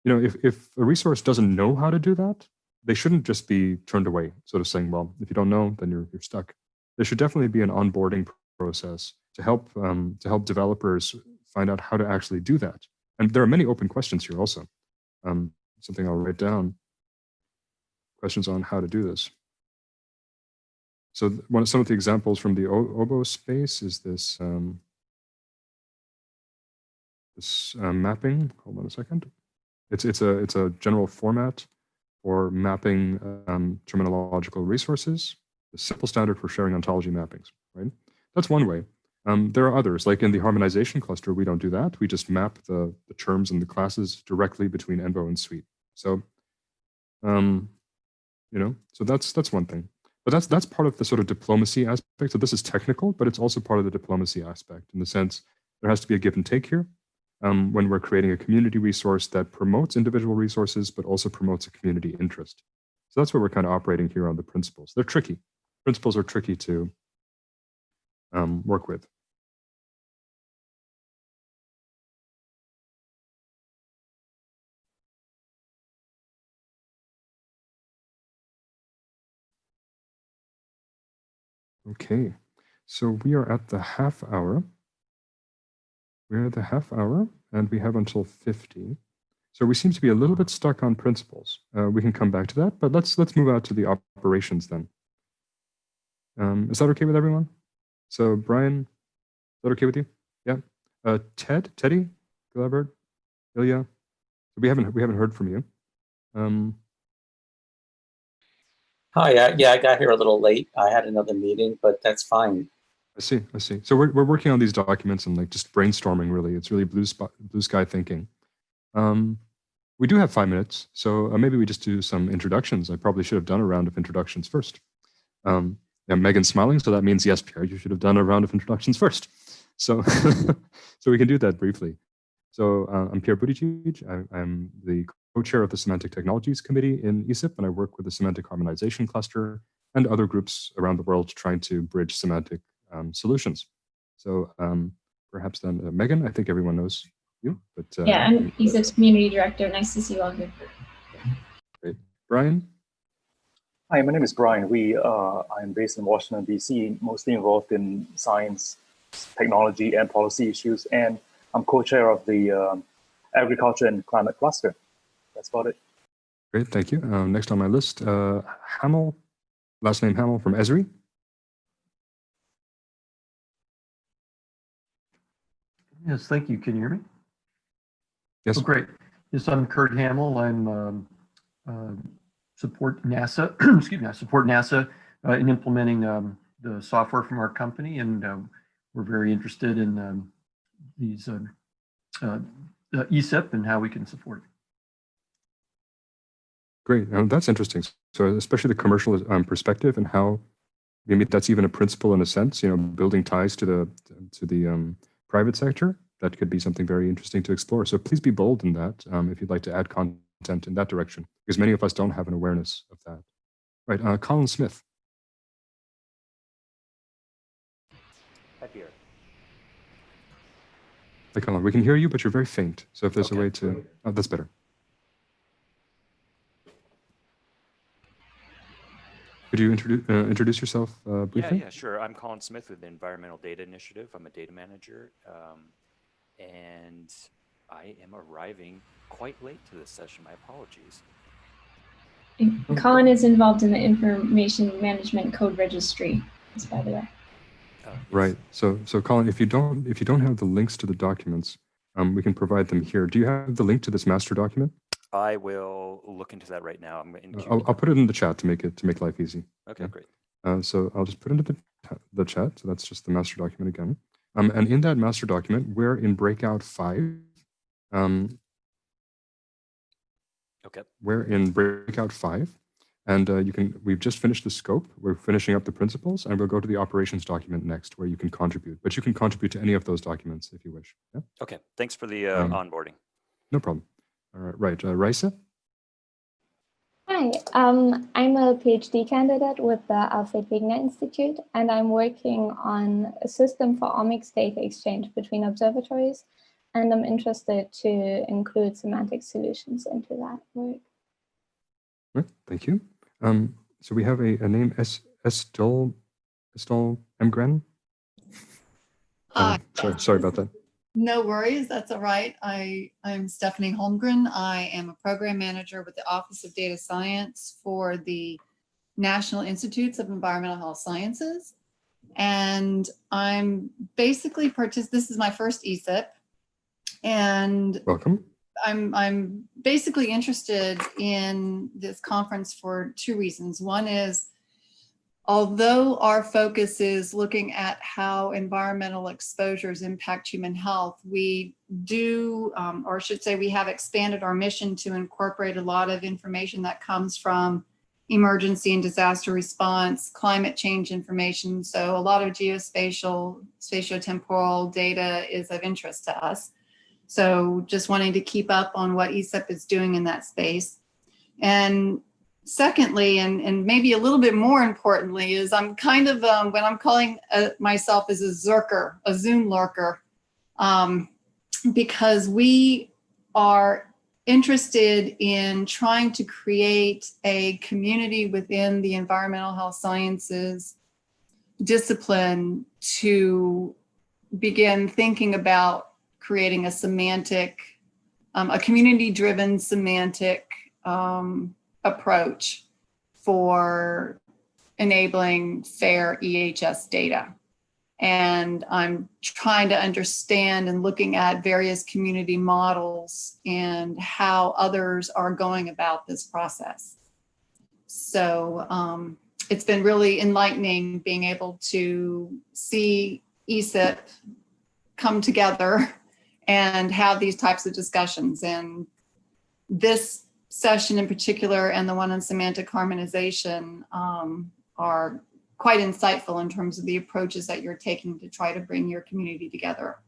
you know, if a resource doesn't know how to do that, they shouldn't just be turned away, sort of saying, well, if you don't know, then you're stuck. There should definitely be an onboarding process to help developers find out how to actually do that. And there are many open questions here also. Something I'll write down. Questions on how to do this. So some of the examples from the OBO space is this mapping. Hold on a second. It's a general format for mapping terminological resources. The simple standard for sharing ontology mappings. Right. That's one way. There are others, like in the harmonization cluster, we don't do that. We just map the terms and the classes directly between Envo and Suite. So, you know, so that's one thing. But that's part of the sort of diplomacy aspect. So this is technical, but it's also part of the diplomacy aspect in the sense there has to be a give and take here when we're creating a community resource that promotes individual resources, but also promotes a community interest. So that's what we're kind of operating here on the principles. They're tricky. Principles are tricky to work with. Okay, so we are at the half hour. We're at the half hour and we have until 50. So we seem to be a little bit stuck on principles. We can come back to that, but let's move out to the operations then. Is that okay with everyone? So Brian, is that okay with you? Yeah. Teddy, Gilbert, Ilya. We haven't heard from you. Hi, yeah, I got here a little late. I had another meeting, but that's fine. I see. So we're working on these documents and like just brainstorming. Really, it's really blue sky thinking. We do have 5 minutes, so maybe we just do some introductions. I probably should have done a round of introductions first. Yeah, Megan's smiling, so that means yes, Pierre, you should have done a round of introductions first. So, so we can do that briefly. So I'm Pierre Buttigieg. I'm the co-chair of the Semantic Technologies Committee in ESIP, and I work with the Semantic Harmonization Cluster and other groups around the world trying to bridge semantic solutions. So perhaps then Megan, I think everyone knows you. But yeah, I'm ESIP's community director. Nice to see you all here. Great. Brian? Hi, my name is Brian. I'm based in Washington, D.C., mostly involved in science, technology, and policy issues, and I'm co-chair of the Agriculture and Climate Cluster. That's about it. Great, thank you. Next on my list, Hamel, last name Hamel from Esri. Yes, thank you. Can you hear me? Yes. Oh, great. Yes, I'm Kurt Hamel. I'm support NASA. Excuse me. I support NASA in implementing the software from our company, and we're very interested in these ESIP and how we can support it. Great, that's interesting. So especially the commercial perspective and how maybe that's even a principle in a sense, you know, building ties to the private sector, that could be something very interesting to explore. So please be bold in that if you'd like to add content content in that direction, because many of us don't have an awareness of that. Right, Colin Smith. Hi, Pierre. Hi, Colin, we can hear you, but you're very faint. So if there's a way to, oh, that's better. Could you introduce yourself briefly? Yeah, sure. I'm Colin Smith with the Environmental Data Initiative. I'm a data manager, and I am arriving quite late to this session. My apologies. Colin is involved in the information management code registry, just by the way. Yes. Right. So Colin, if you don't have the links to the documents, we can provide them here. Do you have the link to this master document? I will look into that right now. I'll put it in the chat to make life easy. Okay, great. So I'll just put it into the chat. So that's just the master document again. And in that master document, we're in Breakout 5. Okay. We're in Breakout 5, and we've just finished the scope. We're finishing up the principles, and we'll go to the operations document next, where you can contribute. But you can contribute to any of those documents if you wish. Yeah? Okay. Thanks for the onboarding. No problem. All right. Raisa? Hi, I'm a PhD candidate with the Alfred Wegener Institute, and I'm working on a system for omics data exchange between observatories, and I'm interested to include semantic solutions into that work. Right, thank you. So we have a name, Estelle Mgren. Sorry about that. No worries, that's all right. I'm Stephanie Holmgren. I am a program manager with the Office of Data Science for the National Institutes of Environmental Health Sciences. And I'm basically this is my first ESIP. And welcome. I'm basically interested in this conference for two reasons. One is, although our focus is looking at how environmental exposures impact human health, we do, or I should say we have expanded our mission to incorporate a lot of information that comes from emergency and disaster response, climate change information. So a lot of geospatial, spatiotemporal data is of interest to us. So just wanting to keep up on what ESIP is doing in that space. And secondly, and maybe a little bit more importantly, is I'm kind of, when I'm calling myself as a zerker, a Zoom lurker, because we are interested in trying to create a community within the environmental health sciences discipline to begin thinking about creating a semantic, a community-driven semantic approach for enabling fair EHS data. And I'm trying to understand and looking at various community models and how others are going about this process. So it's been really enlightening being able to see ESIP come together and have these types of discussions. And this session in particular and the one on semantic harmonization are quite insightful in terms of the approaches that you're taking to try to bring your community together.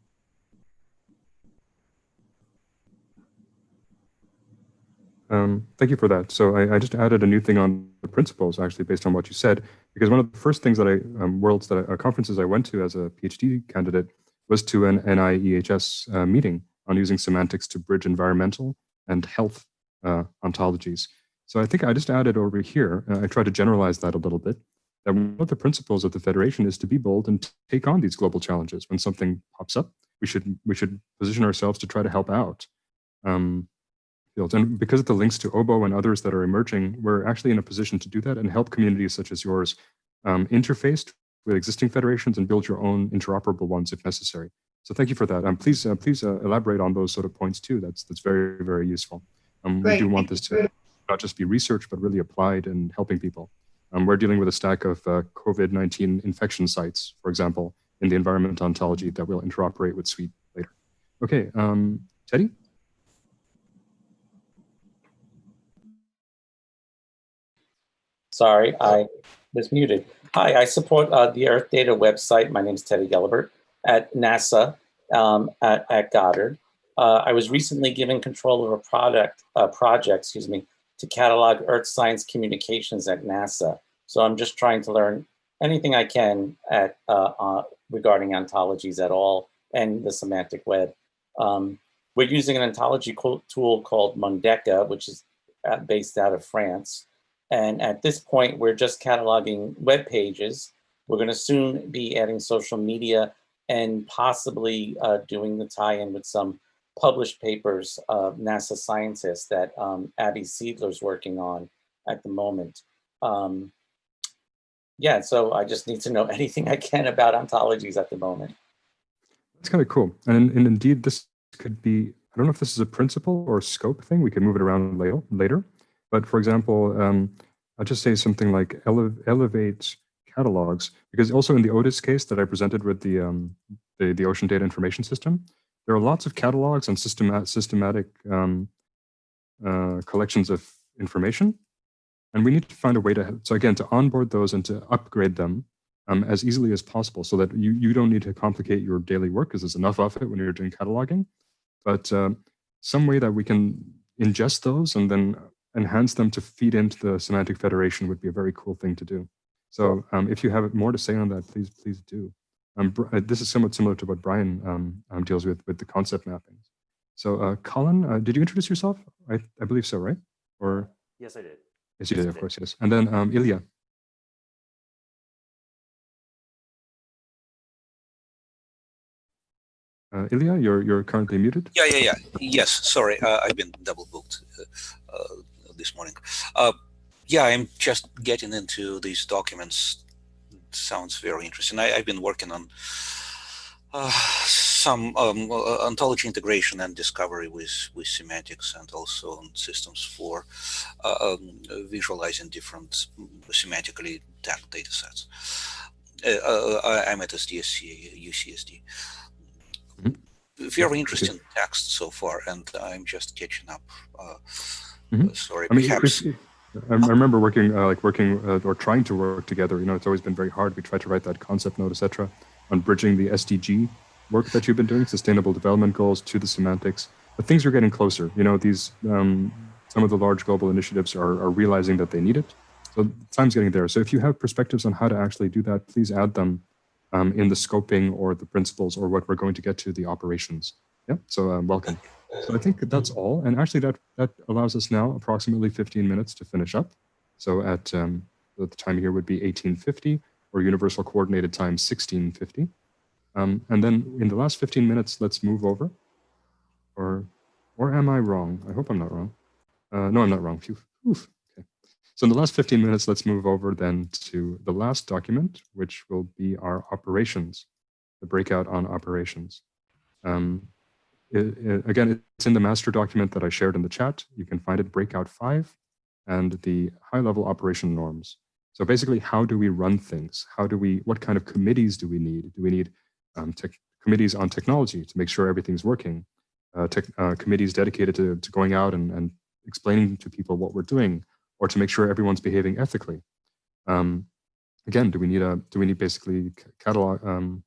Thank you for that. So I just added a new thing on the principles, actually, based on what you said, because one of the first things that conferences I went to as a PhD candidate was to an NIEHS meeting on using semantics to bridge environmental and health ontologies. So I think I just added over here, I tried to generalize that a little bit, that one of the principles of the Federation is to be bold and take on these global challenges. When something pops up, we should position ourselves to try to help out. Fields. And because of the links to OBO and others that are emerging, we're actually in a position to do that and help communities such as yours interface with existing federations and build your own interoperable ones if necessary. So thank you for that. Please elaborate on those sort of points too. That's very, very useful. We do want this to not just be research, but really applied and helping people. We're dealing with a stack of COVID-19 infection sites, for example, in the environment ontology that will interoperate with Suite later. Okay, Teddy? Sorry, I was muted. Hi, I support the Earth Data website. My name is Teddy Gelbert at NASA at Goddard. I was recently given control of a project, excuse me, to catalog Earth science communications at NASA. So I'm just trying to learn anything I can regarding ontologies at all and the semantic web. We're using an ontology tool called Mondeca, which is based out of France. And at this point, we're just cataloging web pages. We're going to soon be adding social media and possibly doing the tie-in with some published papers of NASA scientists that Abby Seidler's working on at the moment. Yeah, so I just need to know anything I can about ontologies at the moment. That's kind of cool. And indeed, this could be, I don't know if this is a principle or a scope thing. We can move it around later. But for example, I'll just say something like elevate catalogs, because also in the Otis case that I presented with the Ocean Data Information System, there are lots of catalogs and systematic collections of information. And we need to find a way to onboard those and to upgrade them as easily as possible so that you don't need to complicate your daily work because there's enough of it when you're doing cataloging. But some way that we can ingest those and then enhance them to feed into the semantic federation would be a very cool thing to do. So if you have more to say on that, please do. This is somewhat similar to what Brian deals with the concept mappings. So Colin, did you introduce yourself? I believe so, right? Or Yes, I did. yes, you did, of course, yes. And then Ilya. Ilya, you're currently muted. Yeah. Yes, sorry, I've been double booked this morning. Yeah, I'm just getting into these documents. Sounds very interesting. I've been working on some ontology integration and discovery with semantics, and also on systems for visualizing different semantically tagged data sets. I'm at SDSC, UCSD. Very interesting text so far, and I'm just catching up. Sorry, I mean, perhaps. I remember working or trying to work together. You know, it's always been very hard. We tried to write that concept note, etc., on bridging the SDG work that you've been doing, Sustainable Development Goals, to the semantics. But things are getting closer. You know, these some of the large global initiatives are realizing that they need it. So time's getting there. So if you have perspectives on how to actually do that, please add them in the scoping or the principles or what we're going to get to, the operations. Yeah, so welcome. So I think that's all. And actually that allows us now approximately 15 minutes to finish up. So at the time here would be 1850 or universal coordinated time 1650. And then in the last 15 minutes, let's move over. Or am I wrong? I hope I'm not wrong. No, I'm not wrong. Phew. Oof. Okay. So in the last 15 minutes, let's move over then to the last document, which will be our operations, the breakout on operations. Again, it's in the master document that I shared in the chat. You can find it, Breakout 5, and the high-level operation norms. So basically, how do we run things? What kind of committees do we need? Do we need committees on technology to make sure everything's working? Committees dedicated to going out and explaining to people what we're doing, or to make sure everyone's behaving ethically? Again, do we need basically cataloging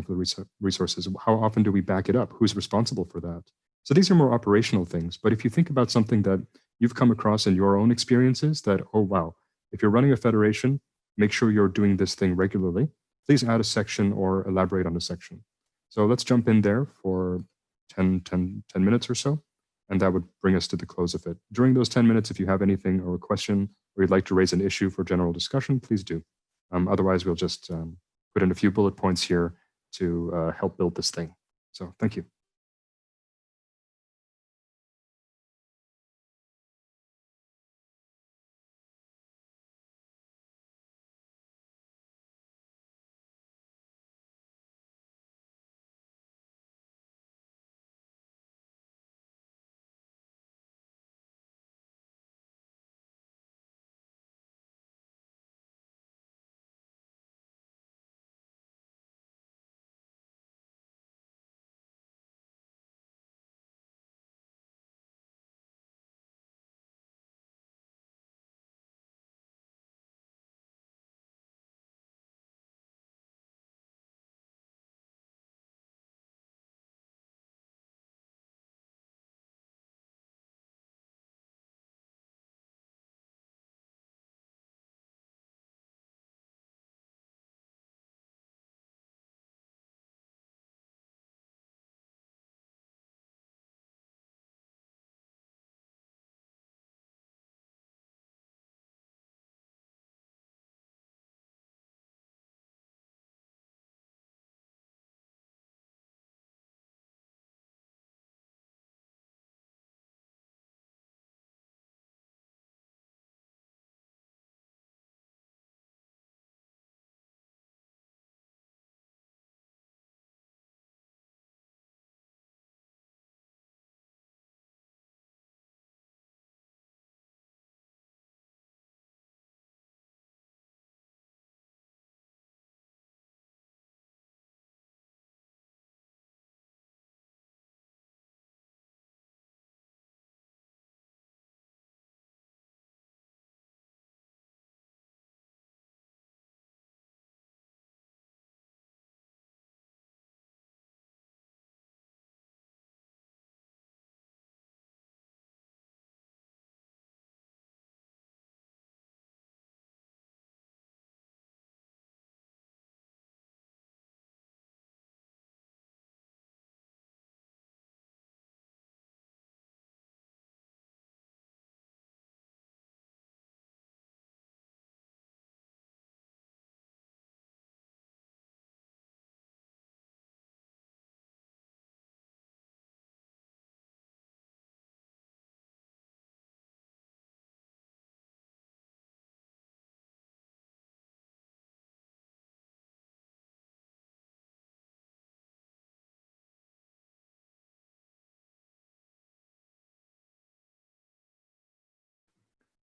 for the resources? How often do we back it up? Who's responsible for that? So these are more operational things. But if you think about something that you've come across in your own experiences, that, oh, wow, if you're running a federation, make sure you're doing this thing regularly. Please add a section or elaborate on a section. So let's jump in there for 10 minutes or so. And that would bring us to the close of it. During those 10 minutes, if you have anything or a question, or you'd like to raise an issue for general discussion, please do. Otherwise, we'll just put in a few bullet points here to help build this thing. So thank you.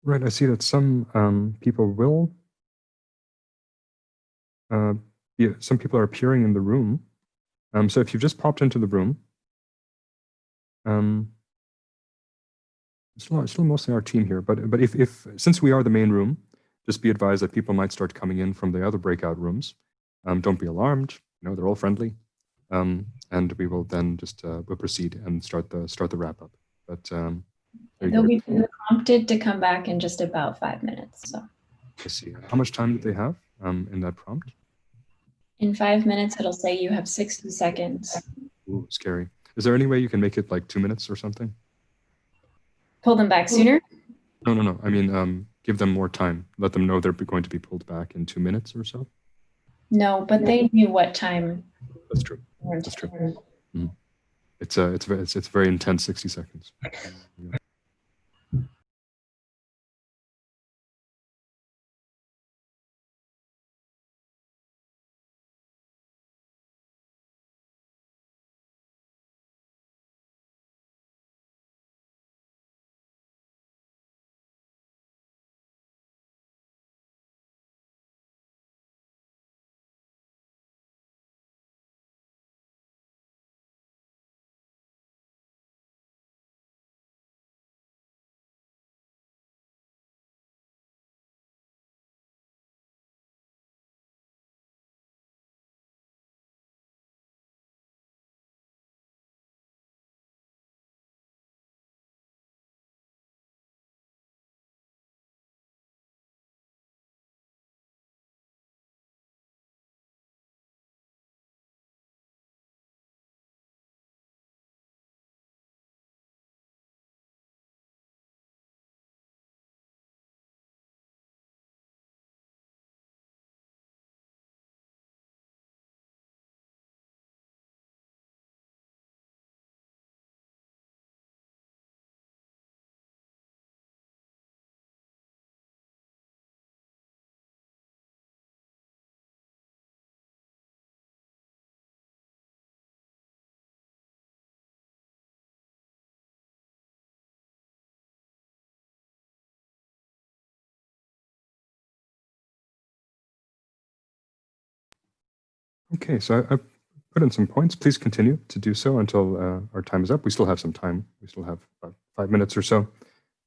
Right, I see that some people will, some people are appearing in the room. So if you've just popped into the room, it's still mostly our team here, but if since we are the main room, just be advised that people might start coming in from the other breakout rooms. Don't be alarmed. You know, they're all friendly, and we will then just we'll proceed and start the wrap up. But they'll be prompted to come back in just about 5 minutes. So let's see. How much time do they have in that prompt? in 5 minutes, it'll say you have 60 seconds. Ooh, scary. Is there any way you can make it like 2 minutes or something? Pull them back sooner? No. I mean, give them more time. Let them know they're going to be pulled back in 2 minutes or so. No, but they knew what time. That's true. That's true. Mm. It's a very intense 60 seconds. Okay, so I put in some points. Please continue to do so until our time is up. We still have some time. We still have about 5 minutes or so.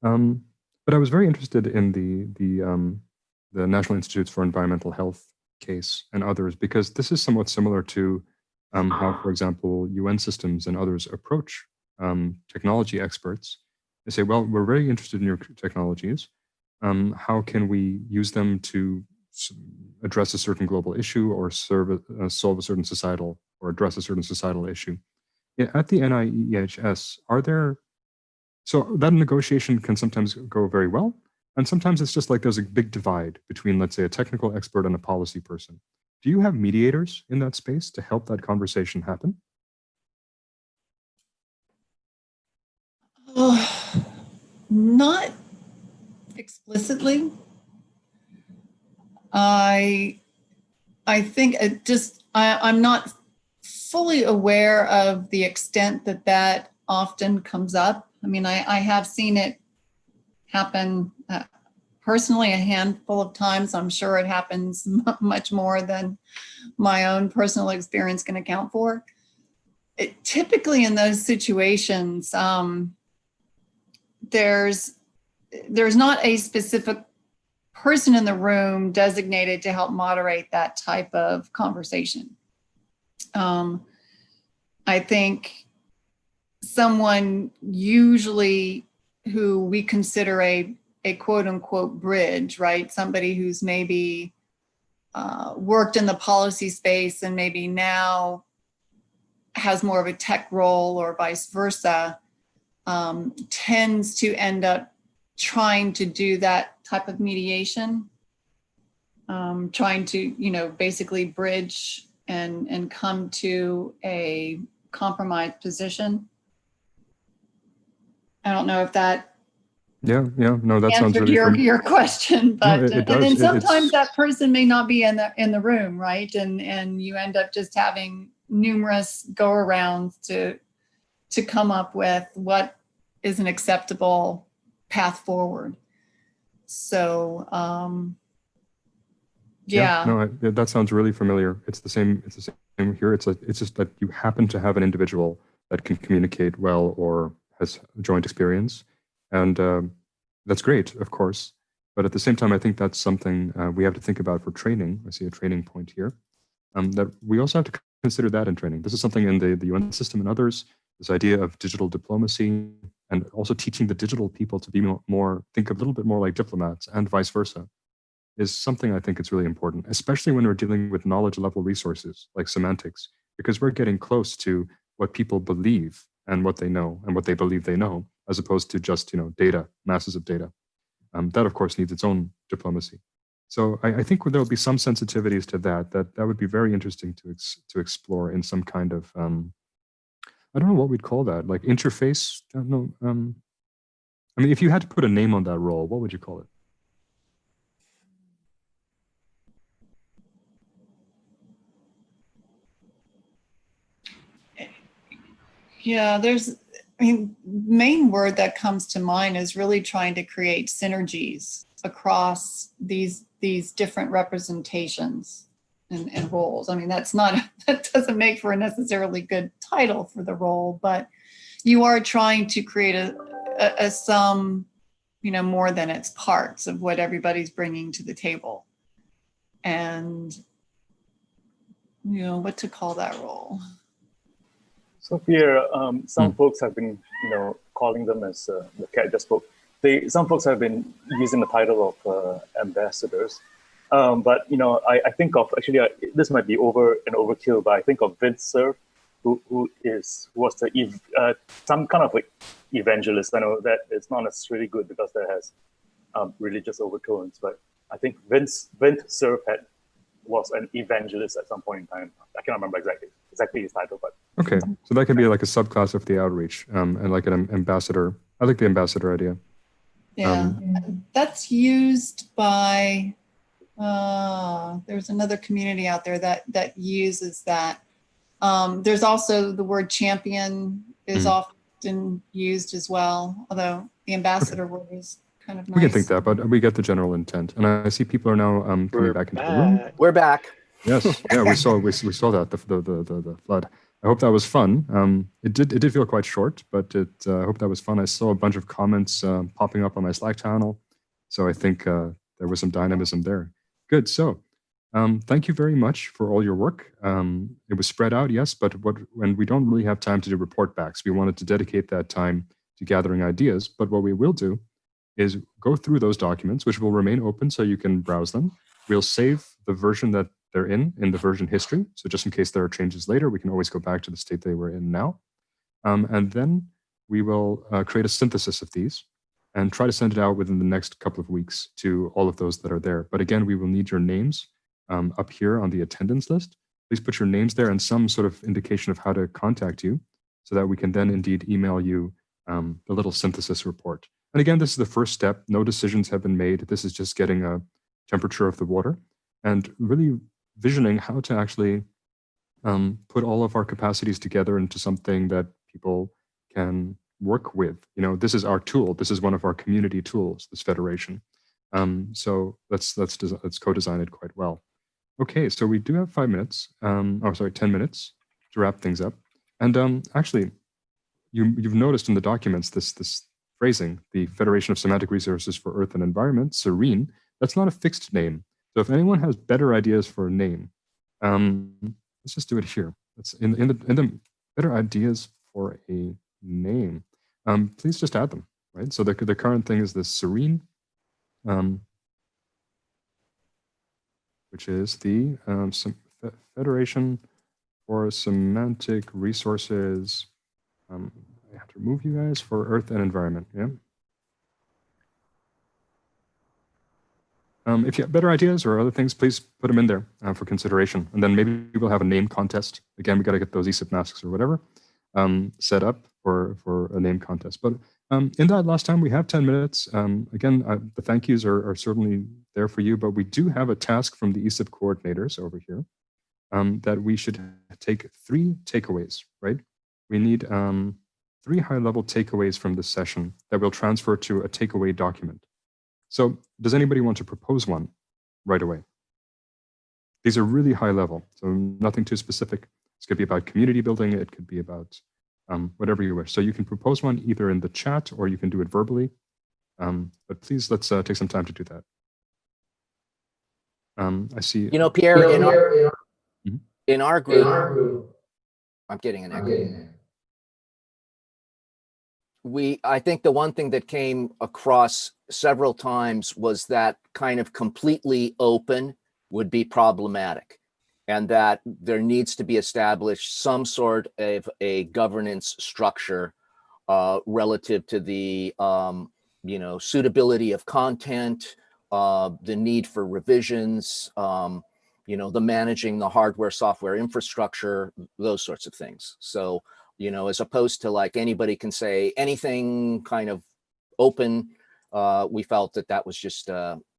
But I was very interested in the National Institutes for Environmental Health case and others, because this is somewhat similar to how, for example, UN systems and others approach technology experts. They say, well, we're very interested in your technologies. How can we use them to address a certain global issue or solve a certain societal or address a certain societal issue? Yeah, at the NIEHS, are there, so that negotiation can sometimes go very well, and sometimes it's just like there's a big divide between, let's say, a technical expert and a policy person. Do you have mediators in that space to help that conversation happen? Not explicitly. I think I'm not fully aware of the extent that often comes up. I mean, I have seen it happen personally a handful of times. I'm sure it happens much more than my own personal experience can account for. Typically in those situations, there's not a specific person in the room designated to help moderate that type of conversation. I think someone usually who we consider a quote unquote bridge, right? Somebody who's maybe worked in the policy space and maybe now has more of a tech role or vice versa, tends to end up trying to do that type of mediation, trying to, basically bridge and come to a compromised position. I don't know if that no, that sounds really your question, but no, it does. and then sometimes that person may not be in the room, right? And you end up just having numerous go-arounds to come up with what is an acceptable path forward. So yeah. No, that sounds really familiar. It's the same. It's the same here. It's just that you happen to have an individual that can communicate well or has joint experience, and that's great, of course. But at the same time, I think that's something we have to think about for training. I see a training point here. That we also have to consider that in training. This is something in the UN system and others. This idea of digital diplomacy and also teaching the digital people to be more think a little bit more like diplomats and vice versa is something I think it's really important, especially when we're dealing with knowledge level resources like semantics, because we're getting close to what people believe and what they know and what they believe they know, as opposed to just data, masses of data. That of course needs its own diplomacy. So I think there'll be some sensitivities to that would be very interesting to explore in some kind of I don't know what we'd call that, like interface. I don't know. I mean, if you had to put a name on that role, what would you call it? Yeah, main word that comes to mind is really trying to create synergies across these different representations and roles. I mean, that doesn't make for a necessarily good title for the role, but you are trying to create a sum, more than its parts of what everybody's bringing to the table. And, what to call that role. So here, some folks have been, calling them as the cat just spoke. Some folks have been using the title of ambassadors, but I think of this might be overkill, but I think of Vince Cerf, who was some kind of like evangelist. I know that it's not necessarily good because that has religious overtones, but I think Vince Cerf was an evangelist at some point in time. I can't remember exactly his title, but okay, so that could be like a subclass of the outreach, and like an ambassador. I like the ambassador idea. Yeah, that's used by. There's another community out there that uses that. There's also the word champion is often used as well, although the ambassador word is kind of nice. We can think that, but we get the general intent. And I see people are now coming back into the room. We're back. Yes, yeah, we saw that the flood. I hope that was fun. It did feel quite short, but I hope that was fun. I saw a bunch of comments popping up on my Slack channel, so I think there was some dynamism there. Good. So, thank you very much for all your work. It was spread out, yes, but when we don't really have time to do report backs, we wanted to dedicate that time to gathering ideas. But what we will do is go through those documents, which will remain open so you can browse them. We'll save the version that they're in the version history. So just in case there are changes later, we can always go back to the state they were in now. And then we will create a synthesis of these and try to send it out within the next couple of weeks to all of those that are there. But again, we will need your names up here on the attendance list. Please put your names there and some sort of indication of how to contact you so that we can then indeed email you the little synthesis report. And again, this is the first step. No decisions have been made. This is just getting a temperature of the water and really visioning how to actually put all of our capacities together into something that people can work with. This is our tool. This is one of our community tools, this federation. So let's co-design it quite well. Okay, so we do have 5 minutes. 10 minutes to wrap things up. And actually, you've noticed in the documents this phrasing, the Federation of Semantic Resources for Earth and Environment, SERENE. That's not a fixed name. So if anyone has better ideas for a name, let's just do it here. Let's in the better ideas for a name. Please just add them, right? So the current thing is the SERENE, which is the Federation for Semantic Resources. I have to remove you guys for Earth and Environment. Yeah. If you have better ideas or other things, please put them in there for consideration. And then maybe we'll have a name contest. Again, we got to get those ESIP masks or whatever set up for a name contest. But in that last time, we have 10 minutes. Again, the thank yous are certainly there for you, but we do have a task from the ESIP coordinators over here that we should take 3 takeaways, right? We need 3 high-level takeaways from this session that we'll transfer to a takeaway document. So does anybody want to propose one right away? These are really high level, so nothing too specific. This could be about community building. It could be about whatever you wish. So you can propose one either in the chat or you can do it verbally. But please, let's take some time to do that. I see. You know, Pierre, in our group, I'm getting an echo. I think the one thing that came across several times was that kind of completely open would be problematic, and that there needs to be established some sort of a governance structure relative to the suitability of content, the need for revisions, the managing the hardware software infrastructure, those sorts of things. So as opposed to like anybody can say anything kind of open, we felt that was just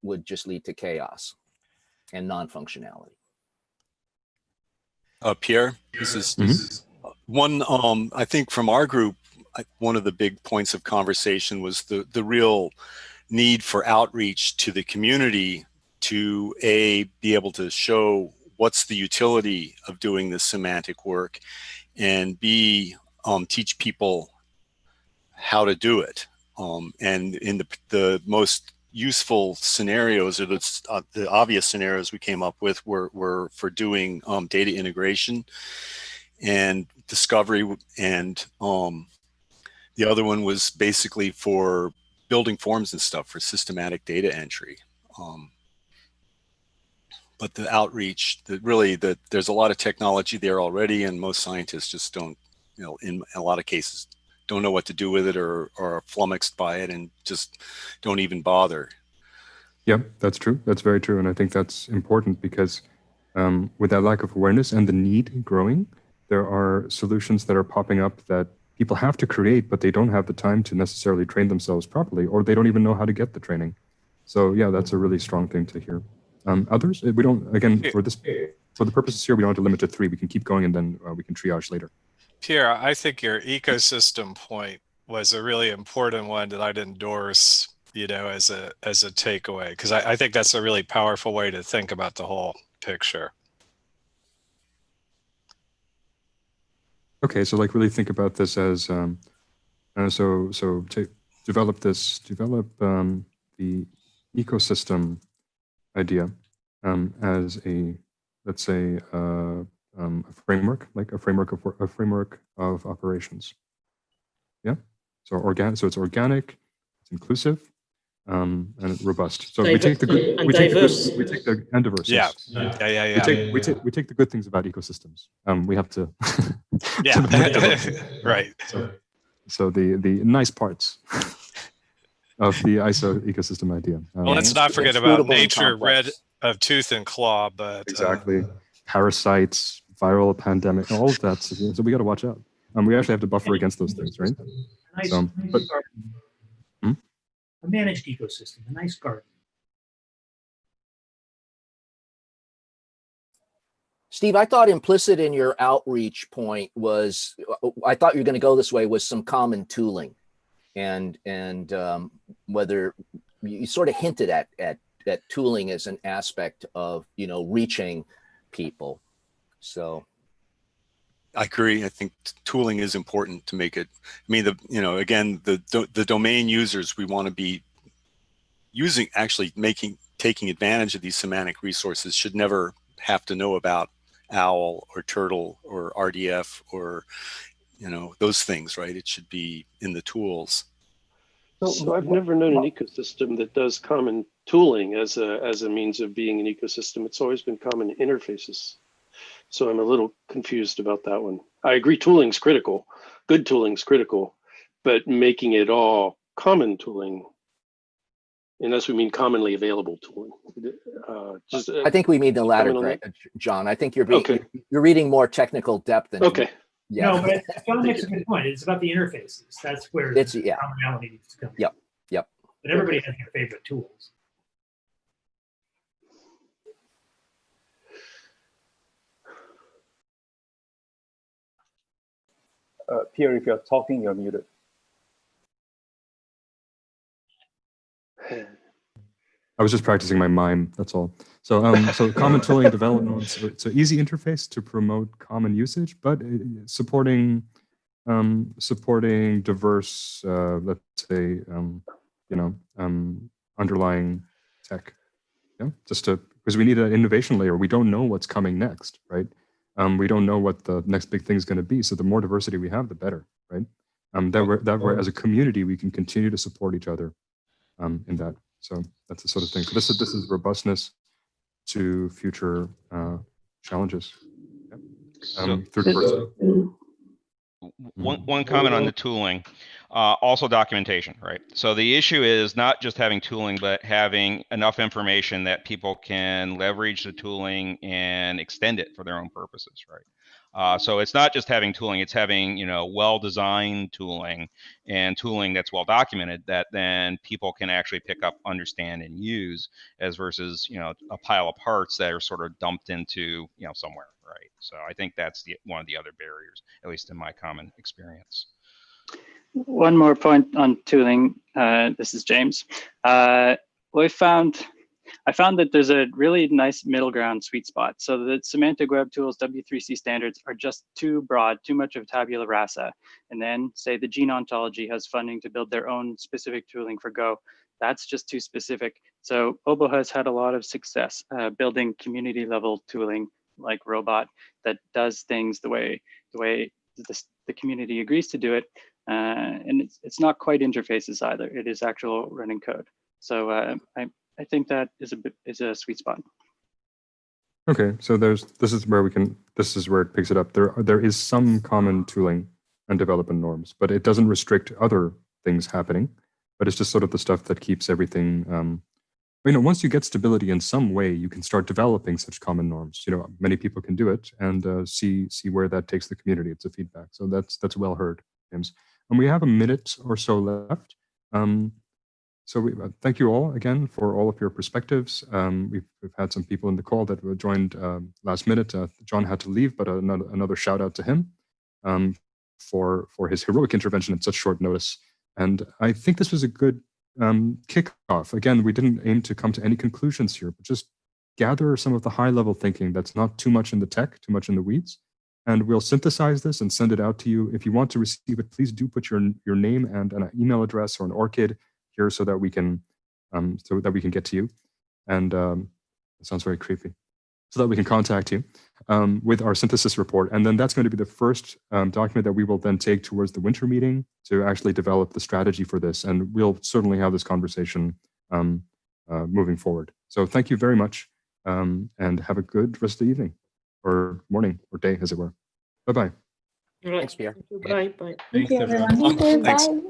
would just lead to chaos and non-functionality. Pierre, this is one, I think from our group, one of the big points of conversation was the real need for outreach to the community to be able to show what's the utility of doing this semantic work, and B, teach people how to do it. And in the most useful scenarios, or the obvious scenarios we came up with were for doing data integration and discovery, and the other one was basically for building forms and stuff for systematic data entry. But the outreach, there's a lot of technology there already, and most scientists just don't, in a lot of cases, don't know what to do with it, or are flummoxed by it and just don't even bother. Yeah, that's true. That's very true. And I think that's important because with that lack of awareness and the need growing, there are solutions that are popping up that people have to create, but they don't have the time to necessarily train themselves properly, or they don't even know how to get the training. So yeah, that's a really strong thing to hear. Others, we don't, again, for the purposes here, we don't have to limit to 3. We can keep going, and then we can triage later. Pierre, I think your ecosystem point was a really important one that I'd endorse, as a takeaway, because I think that's a really powerful way to think about the whole picture. Okay, so like really think about this as develop the ecosystem idea as a, let's say, a framework, like a framework of operations. Yeah. So it's organic, it's inclusive, and robust. So we take the good, and diverse. Yeah. Yes. Yeah. We take the good things about ecosystems. We have to. Right. So the nice parts of the ISO ecosystem idea. Well, let's not forget about nature red of tooth and claw, but exactly parasites, viral pandemic, all of that. So we got to watch out. We actually have to buffer against those things, right? A managed ecosystem, a nice garden. Steve, I thought implicit in your outreach point was, I thought you were going to go this way, was some common tooling, and whether you sort of hinted at tooling as an aspect of reaching people. So I agree. I think tooling is important to make it. I mean, again, the domain users we want to be using, actually taking advantage of these semantic resources, should never have to know about OWL or Turtle or RDF or those things, right? It should be in the tools. So I've never known an ecosystem that does common tooling as a means of being an ecosystem. It's always been common interfaces. So I'm a little confused about that one. I agree, tooling's critical. Good tooling's critical, but making it all common tooling, unless we mean commonly available tooling. I think we mean the latter, John. I think you're reading more technical depth than Yeah. No, but John makes a good point. It's about the interfaces. That's where commonality needs to come. Yep. But everybody has their favorite tools. Pierre, if you're talking, you're muted. I was just practicing my mime. That's all. So, so common tooling development. So it's an easy interface to promote common usage, but supporting supporting diverse, let's say, underlying tech. Yeah, just to because we need an innovation layer. We don't know what's coming next, right? We don't know what the next big thing is going to be. So the more diversity we have, the better, right? That way, as a community, we can continue to support each other in that. So that's the sort of thing. So this is robustness to future challenges. Yep. Third person. One comment on the tooling, also documentation, right? So the issue is not just having tooling, but having enough information that people can leverage the tooling and extend it for their own purposes, right? So it's not just having tooling, it's having, well-designed tooling and tooling that's well documented that then people can actually pick up, understand, and use, as versus, a pile of parts that are sort of dumped into, somewhere, right? So I think that's one of the other barriers, at least in my common experience. One more point on tooling. This is James. I found that there's a really nice middle ground sweet spot. So the semantic web tools W3C standards are just too broad, too much of tabula rasa. And then say the gene ontology has funding to build their own specific tooling for Go. That's just too specific. So OBO has had a lot of success building community level tooling like Robot that does things the way the community agrees to do it. And it's not quite interfaces either. It is actual running code. So I think that is a sweet spot. Okay, so this is where it picks it up. There is some common tooling and development norms, but it doesn't restrict other things happening. But it's just sort of the stuff that keeps everything. Once you get stability in some way, you can start developing such common norms. Many people can do it and see where that takes the community. It's a feedback. So that's well heard, James. And we have a minute or so left. So we thank you all again for all of your perspectives. We've had some people in the call that were joined last minute. John had to leave, but another shout out to him for his heroic intervention at such short notice. And I think this was a good kickoff. Again, we didn't aim to come to any conclusions here, but just gather some of the high level thinking that's not too much in the tech, too much in the weeds. And we'll synthesize this and send it out to you. If you want to receive it, please do put your name and an email address or an ORCID here so that we can get to you. And it sounds very creepy. So that we can contact you with our synthesis report. And then that's going to be the first document that we will then take towards the winter meeting to actually develop the strategy for this. And we'll certainly have this conversation moving forward. So thank you very much and have a good rest of the evening or morning or day, as it were. Bye-bye. Thanks, Pierre. Bye. Bye. Thank you, everyone. Thanks. Bye.